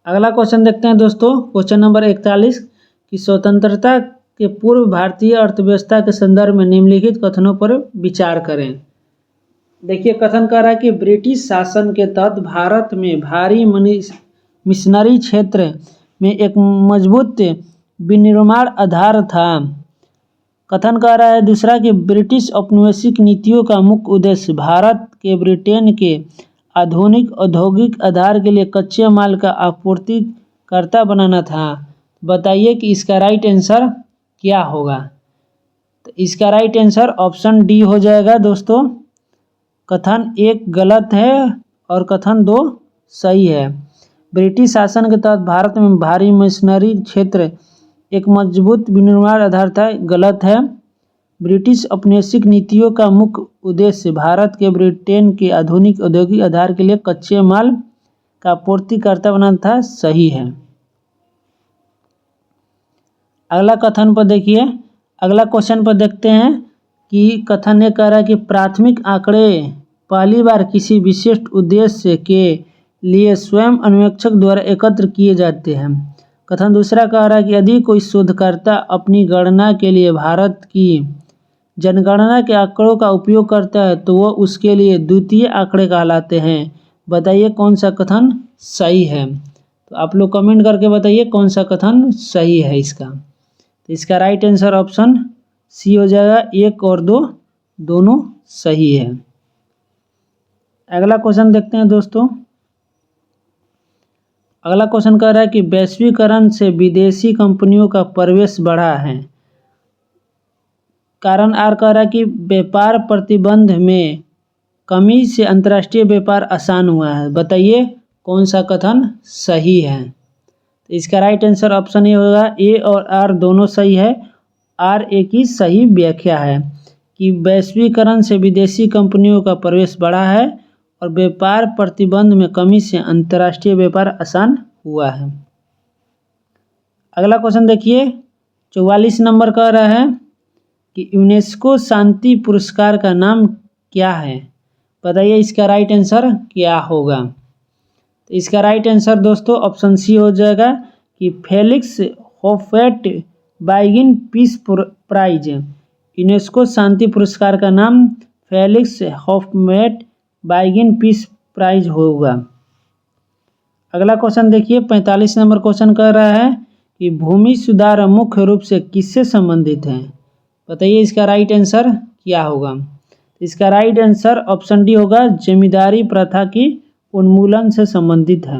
अगला क्वेश्चन देखते हैं दोस्तों, क्वेश्चन नंबर 41 कि स्वतंत्रता के पूर्व भारतीय अर्थव्यवस्था के संदर्भ में निम्नलिखित कथनों पर विचार करें। देखिए कथन कह रहा है कि ब्रिटिश शासन के तहत भारत में भारी मिशनरी क्षेत्र में एक मजबूत विनिर्माण आधार था। कथन कह रहा है दूसरा कि ब्रिटिश औपनिवेशिक नीतियों का मुख्य उद्देश्य भारत के ब्रिटेन के आधुनिक औद्योगिक आधार के लिए कच्चे माल का आपूर्तिकर्ता बनाना था। बताइए कि इसका राइट आंसर क्या होगा। तो इसका राइट आंसर ऑप्शन डी हो जाएगा दोस्तों, कथन 1 गलत है और कथन 2 सही है। ब्रिटिश शासन के तहत भारत में भारी मशीनरी क्षेत्र एक मजबूत विनिर्माण आधार था, गलत है। ब्रिटिश औपनिवेशिक नीतियों का मुख्य उद्देश्य भारत के ब्रिटेन के आधुनिक औद्योगिक आधार के लिए कच्चे माल का पूर्तिकर्ता बनाना था, सही है। अगला कथन पर देखिए, अगला क्वेश्चन पर देखते हैं कि कथन ये कह रहा है कि प्राथमिक आंकड़े पहली बार किसी विशिष्ट उद्देश्य के लिए स्वयं अन्वेषक द्वारा एकत्र किए जाते हैं। कथन दूसरा कह रहा है कि यदि कोई शोधकर्ता अपनी गणना के लिए भारत की जनगणना के आंकड़ों का उपयोग करता है तो वह उसके लिए द्वितीय आंकड़े कहलाते हैं। बताइए कौन सा कथन सही है। तो आप लोग कमेंट करके बताइए कौन सा कथन सही है इसका। तो इसका राइट आंसर ऑप्शन सी हो जाएगा, 1 और 2 दोनों सही है। अगला क्वेश्चन देखते हैं दोस्तों। अगला क्वेश्चन कह रहा है कि वैश्वीकरण से विदेशी कंपनियों का प्रवेश बढ़ा है। कारण आर कह रहा है कि व्यापार प्रतिबंध में कमी से अंतर्राष्ट्रीय व्यापार आसान हुआ है। बताइए कौन सा कथन सही है। तो इसका राइट आंसर ऑप्शन ए होगा, ए और आर दोनों सही है। आर ए की सही व्याख्या है कि वैश्वीकरण से विदेशी कंपनियों का प्रवेश बढ़ा है और व्यापार प्रतिबंध में कमी से अंतर्राष्ट्रीय व्यापार आसान हुआ है। अगला क्वेश्चन देखिए, 44 नंबर कह रहा है कि यूनेस्को शांति पुरस्कार का नाम क्या है। बताइए इसका राइट आंसर क्या होगा। तो इसका राइट आंसर दोस्तों ऑप्शन सी हो जाएगा कि फेलिक्स होफवेट-बाइगिन पीस प्राइज। यूनेस्को शांति पुरस्कार का नाम फेलिक्स होफवेट-बाइगिन पीस प्राइज होगा। अगला क्वेश्चन देखिए, 45 नंबर क्वेश्चन कह रहा है कि भूमि सुधार मुख्य रूप से किससे संबंधित है। बताइए इसका राइट आंसर क्या होगा। इसका राइट आंसर ऑप्शन डी होगा, जमींदारी प्रथा की उन्मूलन से संबंधित है।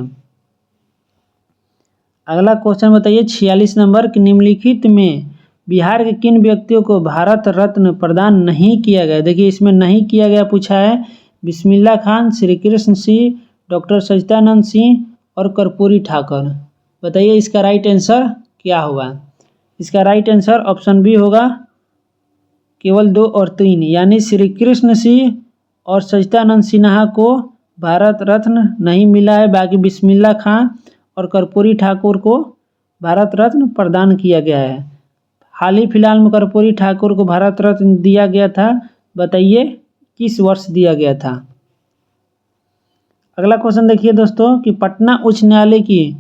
अगला क्वेश्चन बताइए 46 नंबर कि निम्नलिखित में बिहार के किन व्यक्तियों को भारत रत्न प्रदान नहीं किया गया। देखिए इसमें नहीं किया गया पूछा है बिस्मिल्लाह खान, श्री कृष्ण सिंह, डॉक्टर सच्चिदानंद सिंह और कर्पूरी ठाकुर। बताइए इसका राइट आंसर क्या होगा। इसका राइट आंसर ऑप्शन बी होगा, केवल 2 और 3, यानी श्री कृष्ण सिंह और सच्चिदानंद सिन्हा को भारत रत्न नहीं मिला है, बाकी बिस्मिल्लाह खां और कर्पूरी ठाकुर को भारत रत्न प्रदान किया गया है। हाल ही फिलहाल में कर्पूरी ठाकुर को भारत रत्न दिया गया था। बताइए किस वर्ष दिया गया था। अगला क्वेश्चन देखिए दोस्तों कि पटना उच्च न्यायालय की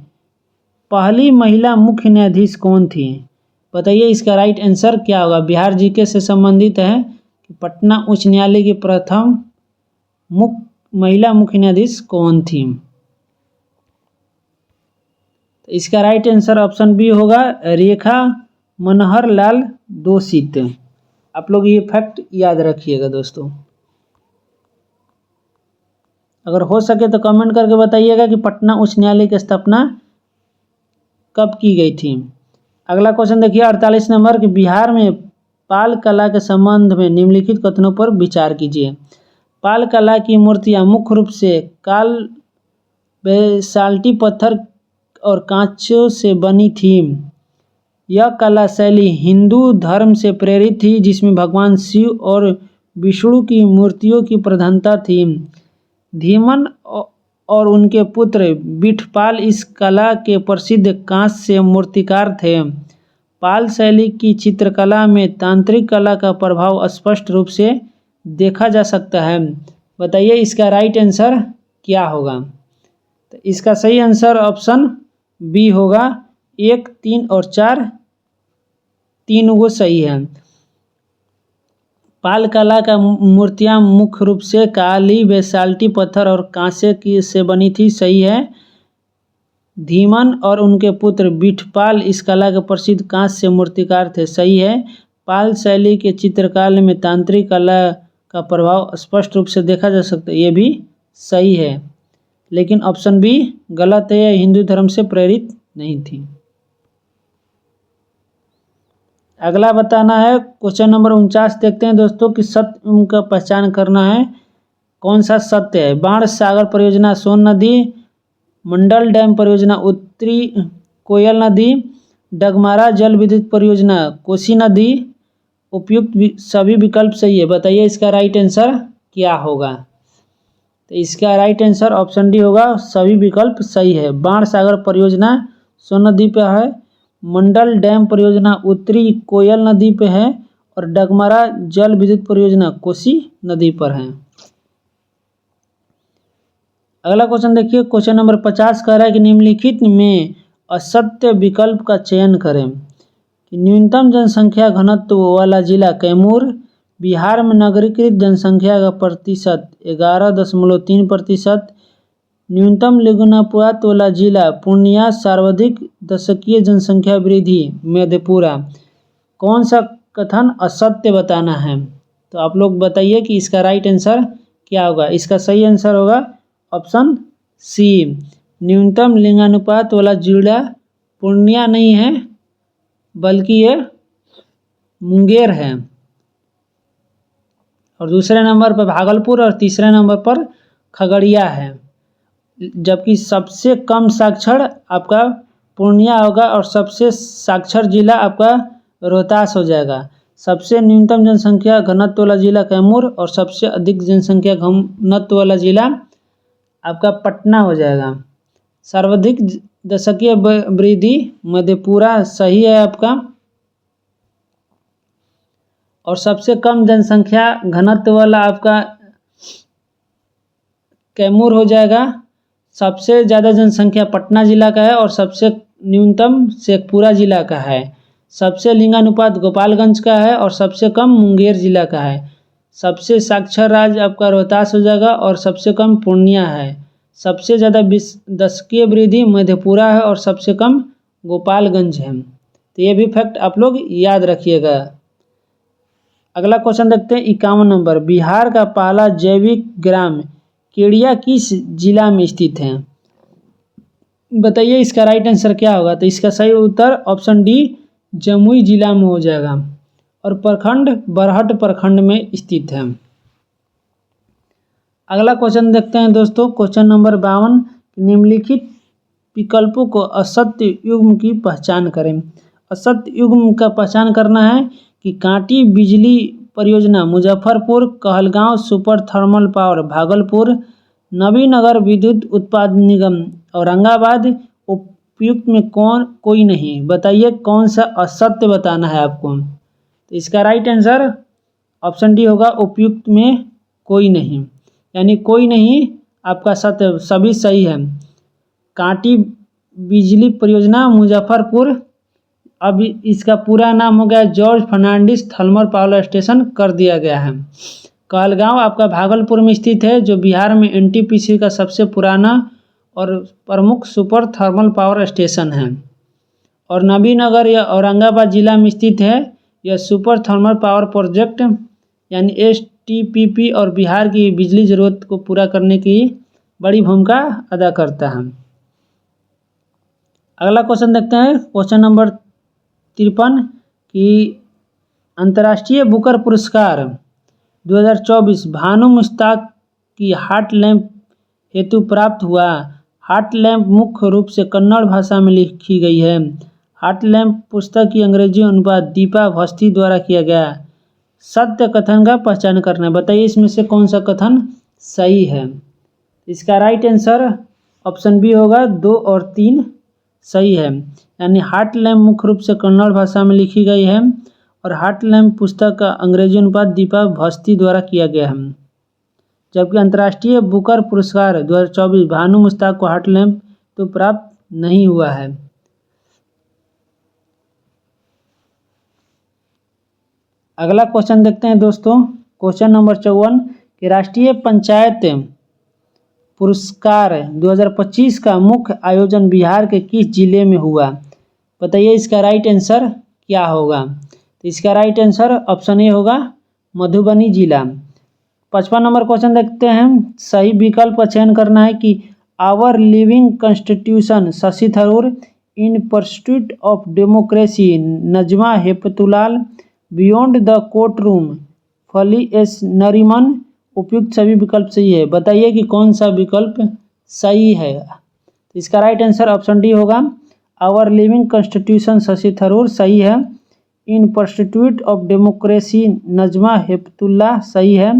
पहली महिला मुख्य न्यायाधीश कौन थी। बताइए इसका राइट आंसर क्या होगा। बिहार जीके से संबंधित है कि पटना उच्च न्यायालय की प्रथम महिला मुख्य न्यायाधीश कौन थी। तो इसका राइट आंसर ऑप्शन बी होगा, रेखा मनोहर लाल दोषित। आप लोग ये फैक्ट याद रखिएगा दोस्तों। अगर हो सके तो कमेंट करके बताइएगा कि पटना उच्च न्यायालय की स्थापना कब की गई थी। अगला क्वेश्चन देखिए 48 नंबर कि बिहार में पाल कला के संबंध में निम्नलिखित कथनों पर विचार कीजिए। पाल कला की मूर्तियां मुख्य रूप से काल बेसाल्टी पत्थर और कांचों से बनी थी। यह कला शैली हिंदू धर्म से प्रेरित थी जिसमें भगवान शिव और विष्णु की मूर्तियों की प्रधानता थी। धीमन और उनके पुत्र बिठपाल इस कला के प्रसिद्ध कांस्य मूर्तिकार थे। पाल शैली की चित्रकला में तांत्रिक कला का प्रभाव स्पष्ट रूप से देखा जा सकता है। बताइए इसका राइट आंसर क्या होगा। तो इसका सही आंसर ऑप्शन बी होगा, 1, 3 और 4 तीनों वो सही है। पाल कला का मूर्तियां मुख्य रूप से काली बेसाल्टी पत्थर और कांसे की से बनी थी, सही है। धीमन और उनके पुत्र बिठपाल इस कला के प्रसिद्ध कांस्य मूर्तिकार थे, सही है। पाल शैली के चित्रकला में तांत्रिक कला का प्रभाव स्पष्ट रूप से देखा जा सकता है, ये भी सही है। लेकिन ऑप्शन बी गलत है, यह हिंदू धर्म से प्रेरित नहीं थी। अगला बताना है क्वेश्चन नंबर 49 देखते हैं दोस्तों कि सत्य का पहचान करना है कौन सा सत्य है? बाण सागर परियोजना सोन नदी, मंडल डैम परियोजना उत्तरी कोयल नदी, डगमारा जल विद्युत परियोजना कोसी नदी। उपयुक्त सभी विकल्प सही है, बताइए इसका राइट आंसर क्या होगा? तो इसका राइट आंसर ऑप्शन डी होगा, सभी विकल्प सही है। बाण सागर परियोजना सोन नदी पे है, मंडल डैम परियोजना उत्तरी कोयल नदी पे है और डगमारा जल विद्युत परियोजना कोसी नदी पर है। अगला क्वेश्चन देखिए, क्वेश्चन नंबर 50 कह रहा है कि निम्नलिखित में असत्य विकल्प का चयन करें कि न्यूनतम जनसंख्या घनत्व वाला जिला कैमूर, बिहार में नगरीकृत जनसंख्या का प्रतिशत 11.3%, न्यूनतम लिंगानुपात वाला जिला पूर्णिया, सर्वाधिक दशकीय जनसंख्या वृद्धि मधेपुरा। कौन सा कथन असत्य बताना है? तो आप लोग बताइए कि इसका राइट आंसर क्या होगा? इसका सही आंसर होगा ऑप्शन सी, न्यूनतम लिंगानुपात वाला जिला पूर्णिया नहीं है बल्कि ये मुंगेर है, और दूसरे नंबर पर भागलपुर और तीसरे नंबर पर खगड़िया है। जबकि सबसे कम साक्षर आपका पूर्णिया होगा और सबसे साक्षर जिला आपका रोहतास हो जाएगा। सबसे न्यूनतम जनसंख्या घनत्व वाला जिला कैमूर और सबसे अधिक जनसंख्या घनत्व वाला जिला आपका पटना हो जाएगा। सर्वाधिक दशकीय वृद्धि मधेपुरा सही है आपका, और सबसे कम जनसंख्या घनत्व वाला आपका कैमूर हो जाएगा। सबसे ज़्यादा जनसंख्या पटना जिला का है और सबसे न्यूनतम शेखपुरा जिला का है। सबसे लिंगानुपात गोपालगंज का है और सबसे कम मुंगेर जिला का है। सबसे साक्षर राज्य आपका रोहतास हो जाएगा और सबसे कम पूर्णिया है। सबसे ज़्यादा दशकीय वृद्धि मधेपुरा है और सबसे कम गोपालगंज है। तो ये भी फैक्ट आप लोग याद रखिएगा। अगला क्वेश्चन देखते हैं 51 नंबर, बिहार का पहला जैविक ग्राम केडिया किस जिला में स्थित है? बताइए इसका राइट आंसर क्या होगा? तो इसका सही उत्तर ऑप्शन डी जमुई जिला में हो जाएगा और प्रखंड बरहट प्रखंड में स्थित है। अगला क्वेश्चन देखते हैं दोस्तों, क्वेश्चन नंबर 52, निम्नलिखित विकल्पों को असत्य युग्म की पहचान करें। असत्य युग्म का पहचान करना है कि कांटी बिजली परियोजना Muzaffarpur, Kahalgaon super thermal power Bhagalpur, Nabinagar Vidyut Utpadan निगम औरंगाबाद। उपयुक्त में कोई नहीं, बताइए कौन सा असत्य बताना है आपको? तो इसका राइट आंसर ऑप्शन डी होगा, उपयुक्त में कोई नहीं, यानी कोई नहीं आपका सत्य, सभी सही है। कांटी बिजली परियोजना मुजफ्फरपुर, अब इसका पूरा नाम हो गया George Fernandes thermal power station कर दिया गया है। कहलगांव आपका भागलपुर में स्थित है, जो बिहार में एनटीपीसी का सबसे पुराना और प्रमुख सुपर थर्मल पावर स्टेशन है। और नबीनगर या औरंगाबाद जिला में स्थित है। यह सुपर थर्मल पावर प्रोजेक्ट यानी एसटीपीपी और बिहार की बिजली ज़रूरत को पूरा करने की बड़ी भूमिका अदा करता है। अगला क्वेश्चन देखते हैं, क्वेश्चन नंबर 53 कि अंतर्राष्ट्रीय बुकर पुरस्कार 2024 भानु मुश्ताक की हार्ट लैम्प हेतु प्राप्त हुआ। हार्ट लैम्प मुख्य रूप से कन्नड़ भाषा में लिखी गई है। हार्ट लैम्प पुस्तक की अंग्रेजी अनुवाद दीपा भस्ती द्वारा किया गया। सत्य कथन का पहचान करना है, बताइए इसमें से कौन सा कथन सही है? इसका राइट आंसर ऑप्शन बी होगा, 2 और 3 सही है। यानी हार्ट लैम्प मुख्य रूप से कन्नड़ भाषा में लिखी गई है और हार्ट लैम्प पुस्तक का अंग्रेजी अनुवाद दीपा भस्ती द्वारा किया गया है। जबकि अंतर्राष्ट्रीय बुकर पुरस्कार 2024 भानु मुश्ताक को हार्ट लैम्प तो प्राप्त नहीं हुआ है। अगला क्वेश्चन देखते हैं दोस्तों, क्वेश्चन नंबर 54 कि राष्ट्रीय पंचायत पुरस्कार 2025 का मुख्य आयोजन बिहार के किस जिले में हुआ? बताइए इसका राइट आंसर क्या होगा? तो इसका राइट आंसर ऑप्शन ए होगा, मधुबनी जिला। 55 नंबर क्वेश्चन देखते हैं, सही विकल्प का चयन करना है कि our living constitution Shashi Tharoor, in pursuit of democracy Najma Heptulla, beyond the court room Fali S Nariman, उपयुक्त सभी विकल्प सही है, बताइए कि कौन सा विकल्प सही है। तो इसका राइट आंसर ऑप्शन डी होगा। Our living constitution Shashi Tharoor सही है। In pursuit of democracy Najma Heptulla सही है।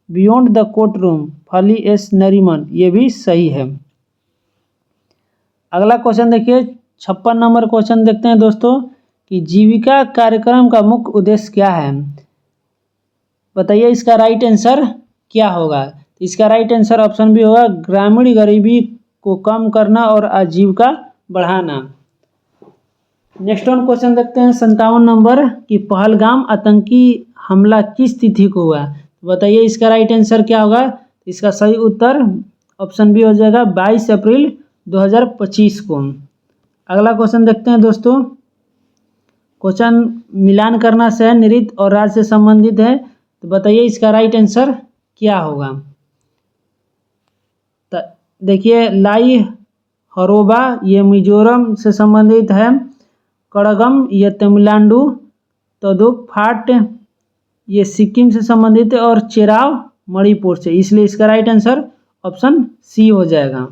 Beyond the court room Fali S Nariman ये भी सही है। अगला क्वेश्चन देखिए 56 नंबर क्वेश्चन देखते हैं दोस्तों कि जीविका कार्यक्रम का मुख्य उद्देश्य क्या है, बताइए इसका राइट आंसर क्या होगा। इसका राइट आंसर ऑप्शन बी होगा ग्रामीण गरीबी को कम करना और आजीविका बढ़ाना। नेक्स्ट वन क्वेश्चन देखते हैं 57 नंबर कि पहलगाम आतंकी हमला किस तिथि को हुआ, बताइए इसका राइट आंसर क्या होगा। इसका सही उत्तर ऑप्शन बी हो जाएगा 22 अप्रैल 2025 को। अगला क्वेश्चन देखते हैं दोस्तों, क्वेश्चन मिलान करना से नृत्य और राज्य से संबंधित है, तो बताइए इसका राइट आंसर क्या होगा। देखिए लाई हरोबा ये मिजोरम से संबंधित है, कड़गम ये तमिलनाडु, तोदुक फाट ये सिक्किम से संबंधित है और चेराव मणिपुर से, इसलिए इसका राइट आंसर ऑप्शन सी हो जाएगा।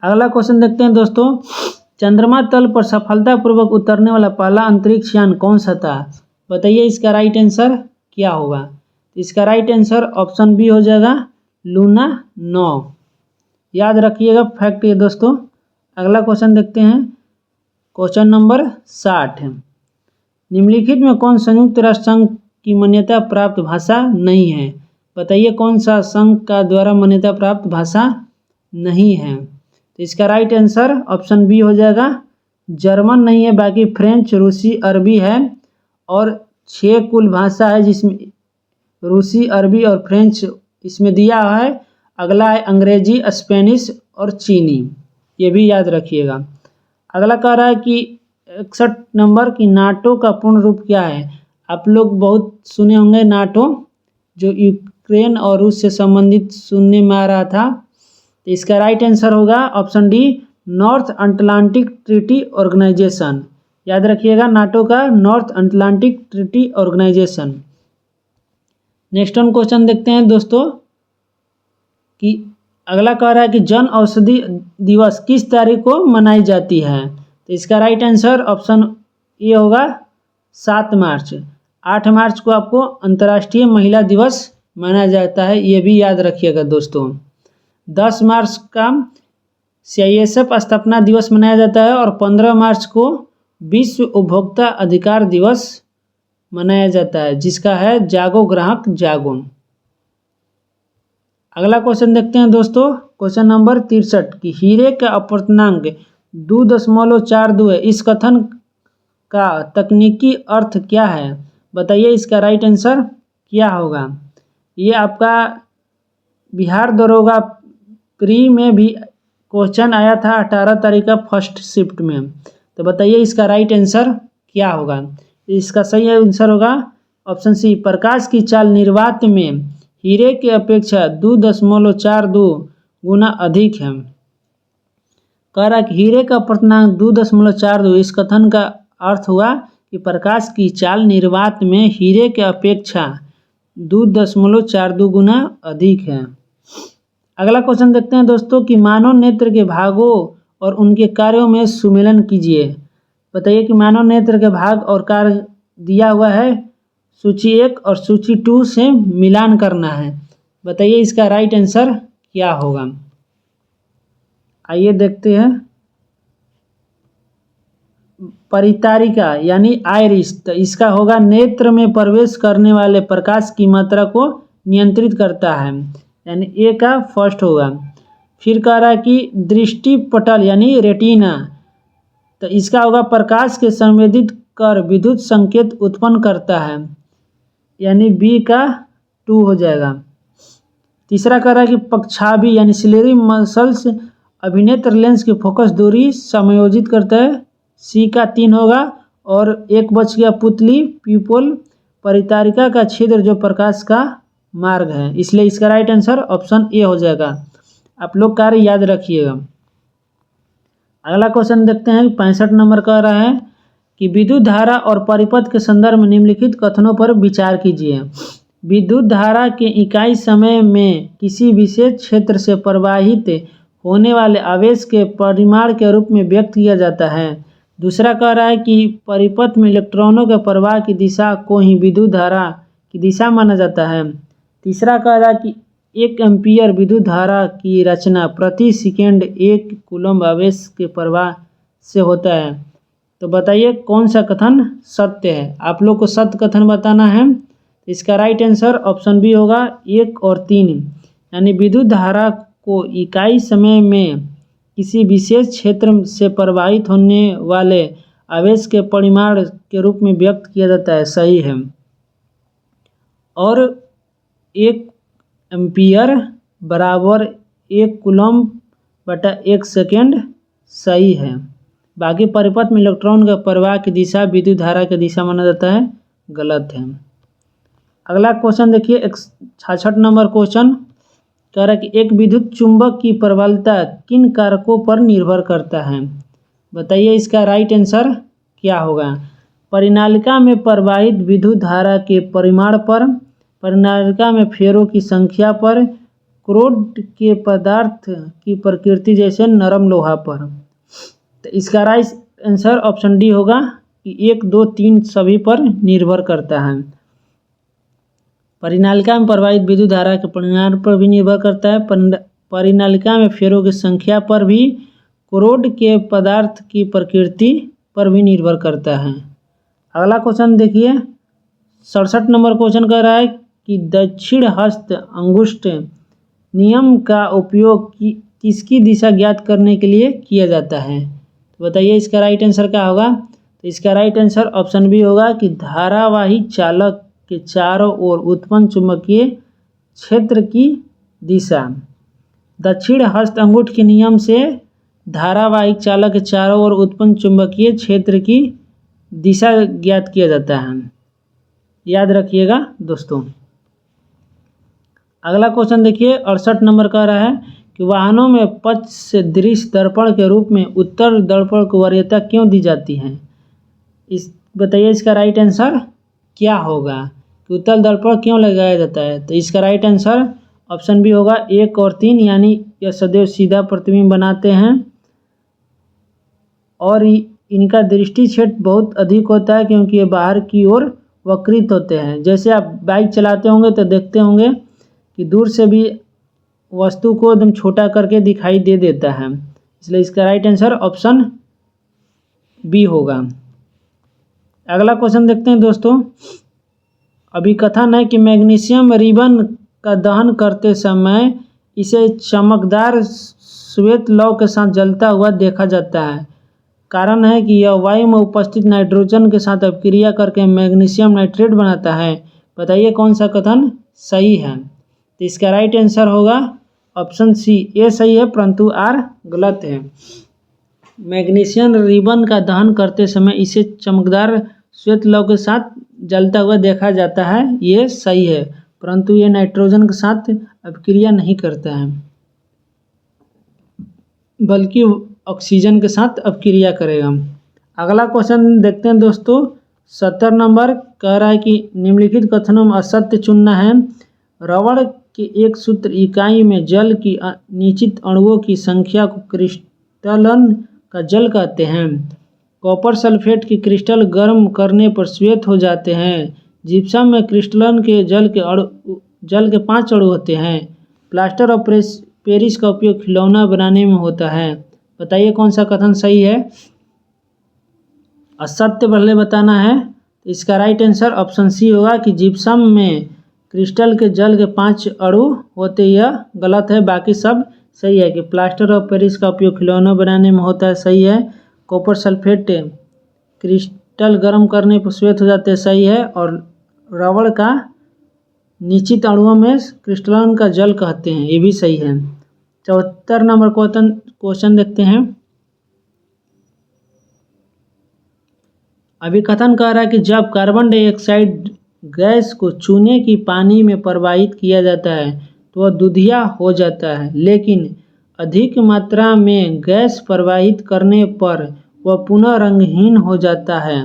अगला क्वेश्चन देखते हैं दोस्तों, चंद्रमा तल पर सफलतापूर्वक उतरने वाला पहला अंतरिक्ष यान कौन सा था, बताइए इसका राइट आंसर क्या होगा। इसका राइट आंसर ऑप्शन बी हो जाएगा लूना 9, याद रखिएगा फैक्ट ये दोस्तों। अगला क्वेश्चन देखते हैं क्वेश्चन नंबर 60, निम्नलिखित में कौन संयुक्त राष्ट्र संघ की मान्यता प्राप्त भाषा नहीं है, बताइए कौन सा संघ का द्वारा मान्यता प्राप्त भाषा नहीं है। तो इसका राइट आंसर ऑप्शन बी हो जाएगा जर्मन नहीं है, बाकी फ्रेंच रूसी अरबी है और 6 कुल भाषा है जिसमें रूसी अरबी और फ्रेंच इसमें दिया है। अगला है अंग्रेजी, स्पेनिश और चीनी, ये भी याद रखिएगा। अगला कह रहा है कि 61 नंबर की नाटो का पूर्ण रूप क्या है, आप लोग बहुत सुने होंगे नाटो, जो यूक्रेन और रूस से संबंधित सुनने में आ रहा था। तो इसका राइट आंसर होगा option D North Atlantic Treaty Organization, याद रखिएगा नाटो का North Atlantic Treaty Organization. Next one question देखते हैं दोस्तों कि अगला कह रहा है कि जन औषधि दिवस किस तारीख को मनाई जाती है, तो इसका राइट आंसर ऑप्शन ए होगा 7 मार्च। 8 मार्च को आपको अंतर्राष्ट्रीय महिला दिवस माना जाता है, ये भी याद रखिएगा दोस्तों। 10 मार्च का CISF स्थापना दिवस मनाया जाता है और 15 मार्च को विश्व उपभोक्ता अधिकार दिवस मनाया जाता है, जिसका है जागो ग्राहक जागो। अगला क्वेश्चन देखते हैं दोस्तों क्वेश्चन नंबर 63 कि हीरे का अपवर्तनांक 2.42 है, इस कथन का तकनीकी अर्थ क्या है, बताइए इसका राइट आंसर क्या होगा। ये आपका बिहार दरोगा प्री में भी क्वेश्चन आया था 18 तारीख का फर्स्ट शिफ्ट में, तो बताइए इसका राइट आंसर क्या होगा। इसका सही आंसर होगा ऑप्शन सी प्रकाश की चाल निर्वात में हीरे की अपेक्षा 2.42 गुना अधिक है। कह रहा कि हीरे का अपवर्तनांक 2.42, इस कथन का अर्थ हुआ कि प्रकाश की चाल निर्वात में हीरे के अपेक्षा 2.42 गुना अधिक है। अगला क्वेश्चन देखते हैं दोस्तों कि मानव नेत्र के भागों और उनके कार्यों में सुमेलन कीजिए, बताइए कि मानव नेत्र के भाग और कार्य दिया हुआ है, सूची 1 और सूची 2 से मिलान करना है, बताइए इसका राइट आंसर क्या होगा। आइए देखते हैं परितारिका यानी आइरिस, तो इसका होगा नेत्र में प्रवेश करने वाले प्रकाश की मात्रा को नियंत्रित करता है, यानी ए का फर्स्ट होगा। फिर कह रहा है कि दृष्टि पटल यानी रेटिना, तो इसका होगा प्रकाश के संवेदित कर विद्युत संकेत उत्पन्न करता है, यानी बी का 2 हो जाएगा। तीसरा कह रहा है कि पक्षाभि यानी सिलेरी मसल्स अभिनेत्र लेंस की फोकस दूरी समायोजित करता है, सी का 3 होगा। और एक बच गया पुतली प्यूपल परितारिका का छिद्र जो प्रकाश का मार्ग है, इसलिए इसका राइट आंसर ऑप्शन ए हो जाएगा। आप लोग कार्य याद रखिएगा। अगला क्वेश्चन देखते हैं 65 नंबर कह रहा है कि विद्युत धारा और परिपथ के संदर्भ में निम्नलिखित कथनों पर विचार कीजिए, विद्युत धारा के इकाई समय में किसी विशेष क्षेत्र से प्रवाहित होने वाले आवेश के परिमाण के रूप में व्यक्त किया जाता है। दूसरा कह रहा है कि परिपथ में इलेक्ट्रॉनों के प्रवाह की दिशा को ही विद्युत धारा की दिशा माना जाता है। तीसरा कह रहा है कि 1 एम्पीयर विद्युत धारा की रचना प्रति सेकंड 1 कूलम्ब आवेश के प्रवाह से होता है। तो बताइए कौन सा कथन सत्य है। आप लोग को सत्य कथन बताना है। इसका राइट आंसर ऑप्शन बी होगा 1 और 3, यानी विद्युत धारा को इकाई समय में किसी विशेष क्षेत्र से प्रवाहित होने वाले आवेश के परिमाण के रूप में व्यक्त किया जाता है, सही है। और 1 एम्पीयर बराबर 1 कूलम्ब बटा 1 सेकेंड सही है। बाकी परिपथ में इलेक्ट्रॉन का प्रवाह की दिशा विद्युत धारा की दिशा माना जाता है, गलत है। अगला क्वेश्चन देखिए 66 नंबर क्वेश्चन कह रहा है कि एक विद्युत चुंबक की प्रबलता किन कारकों पर निर्भर करता है। बताइए इसका राइट आंसर क्या होगा। परिनालिका में प्रवाहित विद्युत धारा के परिमाण पर, परिनालिका में फेरों की संख्या पर, क्रोड के पदार्थ की प्रकृति जैसे नरम लोहा पर। तो इसका राइट आंसर ऑप्शन डी होगा कि 1, 2, 3 सभी पर निर्भर करता है। परिनालिका में प्रवाहित विद्युत धारा के परिमाण पर भी निर्भर करता है, परिनालिका में फेरों की संख्या पर भी, क्रोड के पदार्थ की प्रकृति पर भी निर्भर करता है। अगला क्वेश्चन देखिए 67 नंबर क्वेश्चन कह रहा है कि दक्षिण हस्त अंगुष्ठ नियम का उपयोग किसकी दिशा ज्ञात करने के लिए किया जाता है। तो बताइए इसका राइट आंसर क्या होगा। तो इसका राइट आंसर ऑप्शन बी होगा कि धारावाही चालक के चारों ओर उत्पन्न चुंबकीय क्षेत्र की दिशा। दक्षिण हस्त अंगूठ के नियम से धारावाहिक चालक के चारों ओर उत्पन्न चुंबकीय क्षेत्र की दिशा ज्ञात किया जाता है, याद रखिएगा दोस्तों। अगला क्वेश्चन देखिए 68 नंबर कह रहा है कि वाहनों में पश्च से दृश्य दर्पण के रूप में उत्तर दर्पण को वरीयता क्यों दी जाती है। बताइए इसका राइट आंसर क्या होगा कि उत्तर दर्पण क्यों लगाया जाता है। तो इसका राइट आंसर ऑप्शन बी होगा 1 और 3, यानी यह सदैव सीधा प्रतिबिंब बनाते हैं और इनका दृष्टि क्षेत्र बहुत अधिक होता है क्योंकि ये बाहर की ओर वक्रित होते हैं। जैसे आप बाइक चलाते होंगे तो देखते होंगे कि दूर से भी वस्तु को एकदम छोटा करके दिखाई दे देता है, इसलिए इसका राइट आंसर ऑप्शन बी होगा। अगला क्वेश्चन देखते हैं दोस्तों। अभी कथन है कि मैग्नीशियम रिबन का दहन करते समय इसे चमकदार श्वेत लौ के साथ जलता हुआ देखा जाता है। कारण है कि यह वायु में उपस्थित नाइट्रोजन के साथ अपक्रिया करके मैग्नीशियम नाइट्रेट बनाता है। बताइए कौन सा कथन सही है। तो इसका राइट आंसर होगा ऑप्शन सी, ए सही है परंतु आर गलत है। मैग्नीशियम रिबन का दहन करते समय इसे चमकदार श्वेत लौ के साथ जलता हुआ देखा जाता है, ये सही है, परंतु ये नाइट्रोजन के साथ अपक्रिया नहीं करता है बल्कि ऑक्सीजन के साथ अपक्रिया करेगा। अगला क्वेश्चन देखते हैं दोस्तों 70 नंबर कह रहा है कि निम्नलिखित कथनों में असत्य चुनना है। रबड़ के एक सूत्र इकाई में जल की निश्चित अणुओं की संख्या को क्रिस्टलन का जल कहते हैं। कॉपर सल्फेट के क्रिस्टल गर्म करने पर श्वेत हो जाते हैं। जिप्सम में क्रिस्टलन के जल के 5 अणु होते हैं। प्लास्टर ऑफ पेरिस का उपयोग खिलौना बनाने में होता है। बताइए कौन सा कथन सही है। असत्य पहले बताना है। इसका राइट आंसर ऑप्शन सी होगा कि जिप्सम में क्रिस्टल के जल के 5 अणु होते, यह गलत है, बाकी सब सही है। कि प्लास्टर ऑफ पेरिस का उपयोग खिलौना बनाने में होता है, सही है। कॉपर सल्फेट क्रिस्टल गर्म करने पर श्वेत हो जाते हैं, सही है। और रबड़ का निश्चित अणुओं में क्रिस्टलन का जल कहते हैं, ये भी सही है। 74 नंबर क्वेश्चन देखते हैं। अभी कथन कह रहा है कि जब कार्बन डाइऑक्साइड गैस को चूने की पानी में प्रवाहित किया जाता है तो वह दूधिया हो जाता है, लेकिन अधिक मात्रा में गैस प्रवाहित करने पर वह पुनः रंगहीन हो जाता है।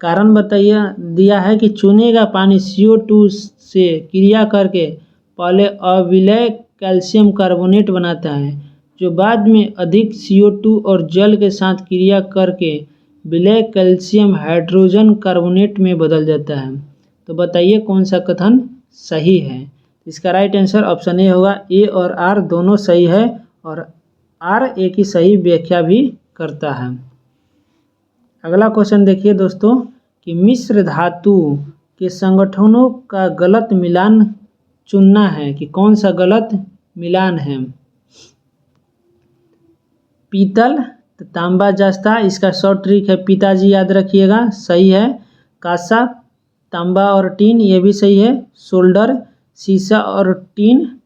कारण बताइए दिया है कि चूने का पानी CO2 से क्रिया करके पहले अविलय कैल्शियम कार्बोनेट बनाता है, जो बाद में अधिक CO2 और जल के साथ क्रिया करके विलय कैल्शियम हाइड्रोजन कार्बोनेट में बदल जाता है। तो बताइए कौन सा कथन सही है। इसका राइट आंसर ऑप्शन ए होगा। ए और आर दोनों सही है और आर ए की सही व्याख्या भी करता है। अगला क्वेश्चन देखिए दोस्तों कि मिश्र धातु के संगठनों का गलत मिलान चुनना है कि कौन सा गलत मिलान है। पीतल, तांबा, जस्ता, इसका शॉर्ट ट्रिक है पिताजी याद रखिएगा, सही है। कांसा, तांबा और टीन, ये भी सही है। सोल्डर, सीसा और टीन,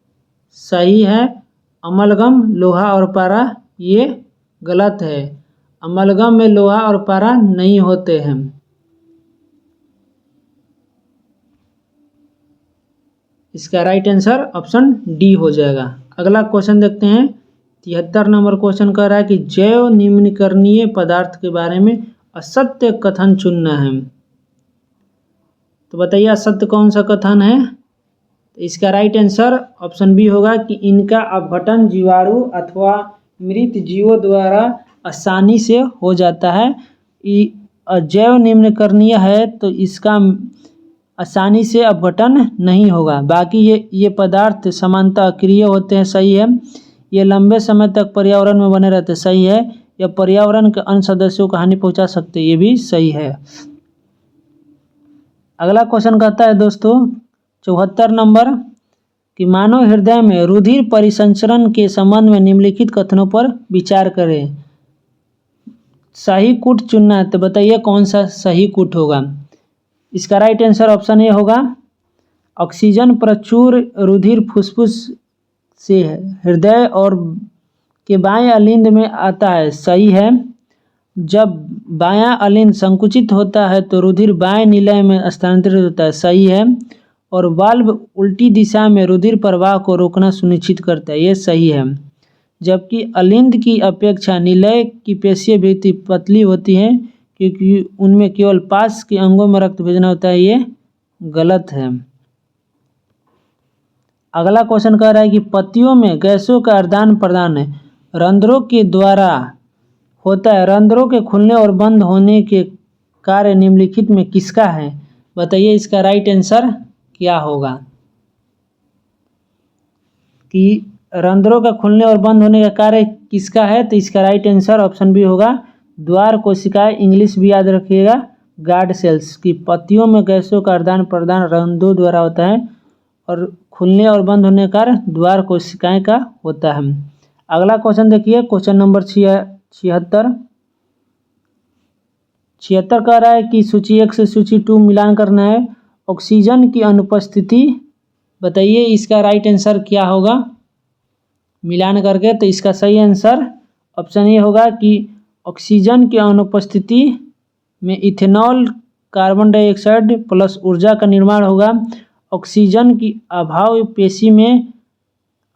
सही है। अमलगम, लोहा और पारा, ये गलत है। अमलगम में लोहा और पारा नहीं होते हैं। इसका राइट आंसर ऑप्शन डी हो जाएगा। अगला क्वेश्चन देखते हैं। 73 नंबर क्वेश्चन कह रहा है कि जैव निम्नकरणीय पदार्थ के बारे में असत्य कथन चुनना है। तो बताइए असत्य कौन सा कथन है। तो इसका राइट आंसर ऑप्शन बी होगा कि इनका अपघटन जीवाणु अथवा मृत जीवों द्वारा आसानी से हो जाता है। जैव निम्नकरणीय है तो इसका आसानी से अपघटन नहीं होगा। बाकी ये पदार्थ समानतः अक्रिय होते हैं, सही है। ये लंबे समय तक पर्यावरण में बने रहते, सही है। या पर्यावरण के अन्य सदस्यों को हानि पहुंचा सकते, ये भी सही है। अगला क्वेश्चन कहता है दोस्तों 74 नंबर कि मानव हृदय में रुधिर परिसंचरण के संबंध में निम्नलिखित कथनों पर विचार करें। सही कूट चुनना है, तो बताइए कौन सा सही कूट होगा। इसका राइट आंसर ऑप्शन ए होगा। ऑक्सीजन प्रचुर रुधिर फुसफुस से हृदय और के बाएं अलिंद में आता है, सही है। जब बायां अलिंद संकुचित होता है तो रुधिर बाएं निलय में स्थानांतरित होता है, सही है। और वाल्व उल्टी दिशा में रुधिर प्रवाह को रोकना सुनिश्चित करता है, ये सही है। जबकि अलिंद की अपेक्षा निलय की पेशियां भी पतली होती हैं क्योंकि उनमें केवल पास के अंगों में रक्त भेजना होता है, ये गलत है। अगला क्वेश्चन कह रहा है कि पत्तियों में गैसों का आदान प्रदान रंध्रों के द्वारा होता है। रंध्रों के खुलने और बंद होने के कार्य निम्नलिखित में किसका है। बताइए इसका राइट आंसर क्या होगा। कि रंध्रों का खुलने और बंद होने का कार्य किसका है, तो इसका राइट आंसर ऑप्शन बी होगा। द्वार कोशिकाएं, इंग्लिश भी याद रखिएगा, गार्ड सेल्स की पत्तियों में गैसों का आदान प्रदान रंध्रों द्वारा होता है और खुलने और बंद होने का कार्य द्वार कोशिकाएं का होता है। अगला क्वेश्चन देखिए क्वेश्चन नंबर 76 कह रहा है कि सूची 1 से सूची 2 मिलान करना है। ऑक्सीजन की अनुपस्थिति, बताइए इसका राइट आंसर क्या होगा मिलान करके। तो इसका सही आंसर ऑप्शन ए होगा कि ऑक्सीजन की अनुपस्थिति में इथेनॉल कार्बन डाइऑक्साइड प्लस ऊर्जा का निर्माण होगा। ऑक्सीजन की अभाव पेशी में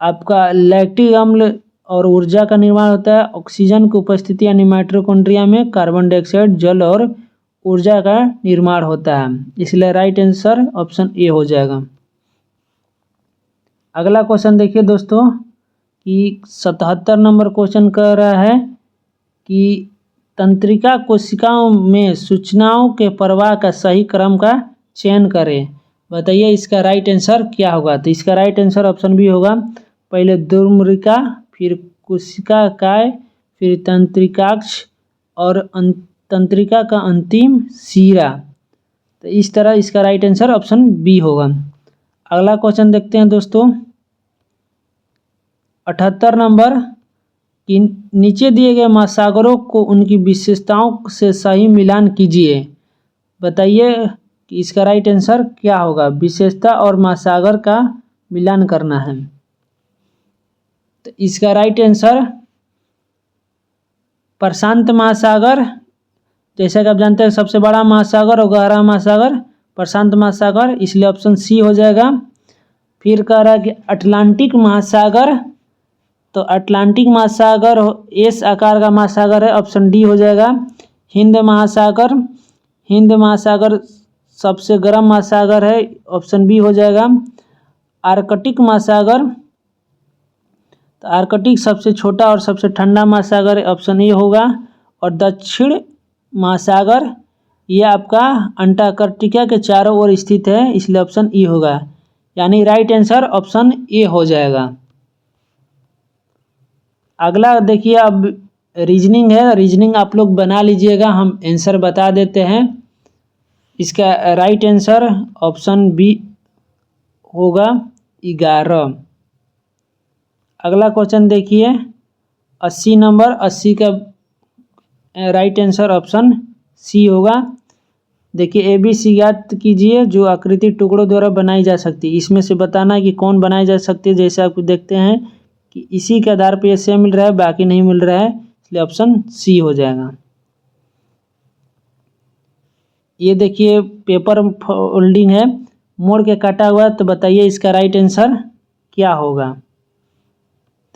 आपका लैक्टिक अम्ल और ऊर्जा का निर्माण होता है। ऑक्सीजन की उपस्थिति यानी माइटोकॉन्ड्रिया में कार्बन डाइऑक्साइड, जल और ऊर्जा का निर्माण होता है, इसलिए राइट आंसर ऑप्शन ए हो जाएगा। अगला क्वेश्चन देखिए दोस्तों कि 77 नंबर क्वेश्चन कह रहा है कि तंत्रिका कोशिकाओं में सूचनाओं के प्रवाह का सही क्रम का चयन करें। बताइए इसका राइट आंसर क्या होगा। तो इसका राइट आंसर ऑप्शन बी होगा। पहले दुर्मृका, फिर कोशिकाकाय, फिर तंत्रिकाक्ष और तंत्रिका का अंतिम सीरा। तो इस तरह इसका राइट आंसर ऑप्शन बी होगा। अगला क्वेश्चन देखते हैं दोस्तों 78 नंबर कि नीचे दिए गए महासागरों को उनकी विशेषताओं से सही मिलान कीजिए। बताइए कि इसका राइट आंसर क्या होगा। विशेषता और महासागर का मिलान करना है। तो इसका राइट आंसर प्रशांत महासागर, जैसा कि आप जानते हैं सबसे बड़ा महासागर और गहरा महासागर प्रशांत महासागर, इसलिए ऑप्शन सी हो जाएगा। फिर कह रहा है कि अटलांटिक महासागर, तो अटलांटिक महासागर एस आकार का महासागर है, ऑप्शन डी हो जाएगा। हिंद महासागर, हिंद महासागर सबसे गर्म महासागर है, ऑप्शन बी हो जाएगा। आर्कटिक महासागर, तो आर्कटिक सबसे छोटा और सबसे ठंडा महासागर है, ऑप्शन ए होगा। और दक्षिण महासागर ये आपका अंटार्कटिका के चारों ओर स्थित है, इसलिए ऑप्शन ई होगा, यानी राइट आंसर ऑप्शन ए हो जाएगा। अगला देखिए, अब रीजनिंग है, रीजनिंग आप लोग बना लीजिएगा, हम आंसर बता देते हैं। इसका राइट आंसर ऑप्शन बी होगा 11। अगला क्वेश्चन देखिए 80 नंबर, 80 का राइट आंसर ऑप्शन सी होगा। देखिए ABC ज्ञात कीजिए जो आकृति टुकड़ों द्वारा बनाई जा सकती है, इसमें से बताना है कि कौन बनाई जा सकती है। जैसे आप देखते हैं कि इसी के आधार पर ये सेम मिल रहा है, बाकी नहीं मिल रहा है, इसलिए ऑप्शन सी हो जाएगा। ये देखिए पेपर फोल्डिंग है, मोड़ के काटा हुआ है, तो बताइए इसका राइट आंसर क्या होगा।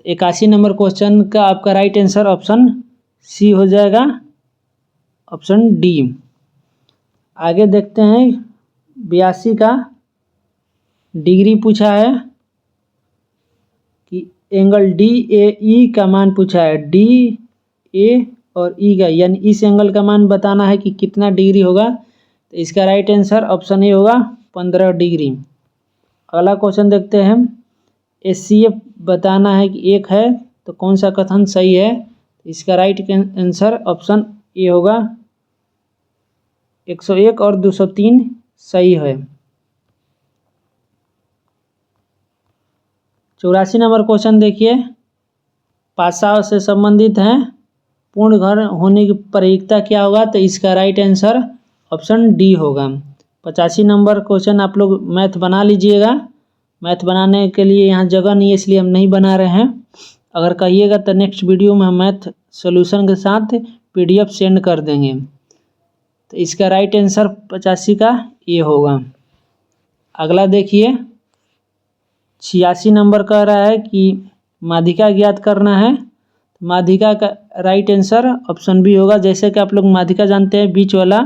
81 नंबर क्वेश्चन का आपका राइट आंसर ऑप्शन सी हो जाएगा, ऑप्शन डी। आगे देखते हैं 82 का डिग्री पूछा है कि एंगल DAE का मान पूछा है, DA और E का, यानी इस एंगल का मान बताना है कि कितना डिग्री होगा। तो इसका राइट आंसर ऑप्शन ए होगा 15 डिग्री। अगला क्वेश्चन देखते हैं, HCF बताना है कि एक है, तो कौन सा कथन सही है। इसका राइट आंसर ऑप्शन ए होगा 101 और 203 सही है। 84 नंबर क्वेश्चन देखिए, पासाओं से संबंधित हैं, पूर्ण घर होने की प्रायिकता क्या होगा। तो इसका राइट आंसर ऑप्शन डी होगा। 85 नंबर क्वेश्चन आप लोग मैथ बना लीजिएगा, मैथ बनाने के लिए यहाँ जगह नहीं है, इसलिए हम नहीं बना रहे हैं। अगर कहिएगा तो नेक्स्ट वीडियो में हम मैथ सॉल्यूशन के साथ PDF सेंड कर देंगे। तो इसका राइट आंसर 85 का ये होगा। अगला देखिए 86 नंबर कह रहा है कि माध्यिका ज्ञात करना है। माध्यिका का राइट आंसर ऑप्शन बी होगा। जैसे कि आप लोग माध्यिका जानते हैं बीच वाला,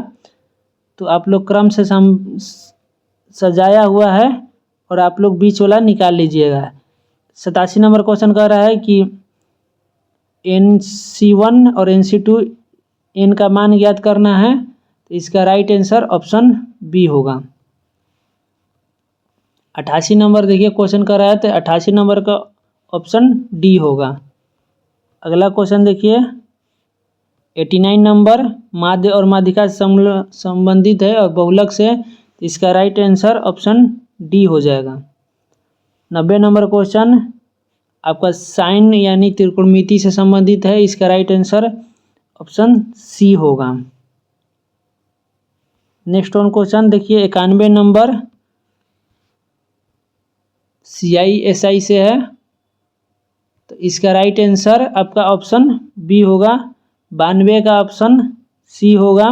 तो आप लोग क्रम से सजाया हुआ है और आप लोग बीच वाला निकाल लीजिएगा। 87 नंबर क्वेश्चन कह रहा है कि NC1 और NC2 n का मान ज्ञात करना है। तो इसका राइट आंसर ऑप्शन बी होगा। 88 नंबर देखिए क्वेश्चन कर रहा है, तो 88 नंबर का ऑप्शन डी होगा। अगला क्वेश्चन देखिए 89 नंबर, माध्य और माध्यिका से संबंधित है और बहुलक से, तो इसका राइट आंसर ऑप्शन डी हो जाएगा। 90 नंबर क्वेश्चन आपका साइन यानी त्रिकोणमिति से संबंधित है, इसका राइट आंसर ऑप्शन सी होगा। नेक्स्ट वन क्वेश्चन देखिए 91 नंबर, CISI से है, तो इसका राइट आंसर आपका ऑप्शन बी होगा। 92 का ऑप्शन सी होगा।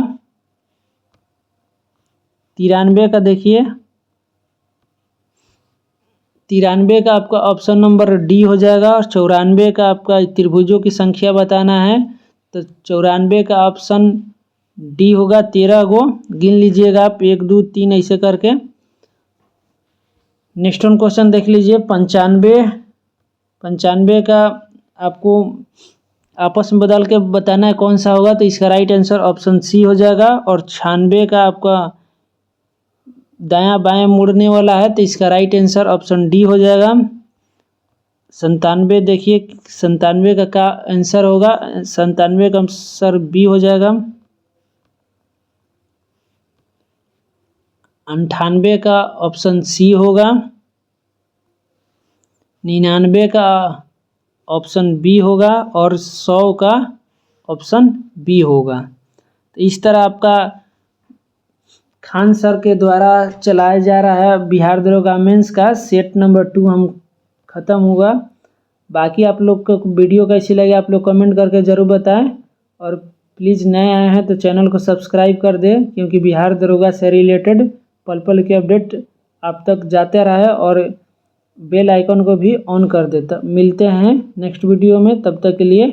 93 का देखिए, 93 का आपका ऑप्शन नंबर डी हो जाएगा। और 94 का आपका त्रिभुजों की संख्या बताना है, तो 94 का ऑप्शन डी होगा। 13 गो गिन लीजिएगा आप, 1 2 3 ऐसे करके। नेक्स्ट वन क्वेश्चन देख लीजिए 95 का आपको आपस में बदल के बताना है कौन सा होगा। तो इसका राइट आंसर ऑप्शन सी हो जाएगा। और 96 का आपका दायां बायां मुड़ने वाला है, तो इसका राइट आंसर ऑप्शन डी हो जाएगा। 97 देखिए, 97 का आंसर होगा, 97 का आंसर बी हो जाएगा। 98 का ऑप्शन सी होगा। 99 का ऑप्शन बी होगा और 100 का ऑप्शन बी होगा। तो इस तरह आपका खान सर के द्वारा चलाया जा रहा है बिहार दरोगा मेंस का सेट नंबर 2 हम ख़त्म होगा। बाकी आप लोग को वीडियो कैसी लगी आप लोग कमेंट करके ज़रूर बताएं। और प्लीज़ नए आए हैं तो चैनल को सब्सक्राइब कर दें, क्योंकि बिहार दरोगा से रिलेटेड पल पल के अपडेट आप तक जाते रहे। और बेल आइकन को भी ऑन कर देता। मिलते हैं नेक्स्ट वीडियो में, तब तक के लिए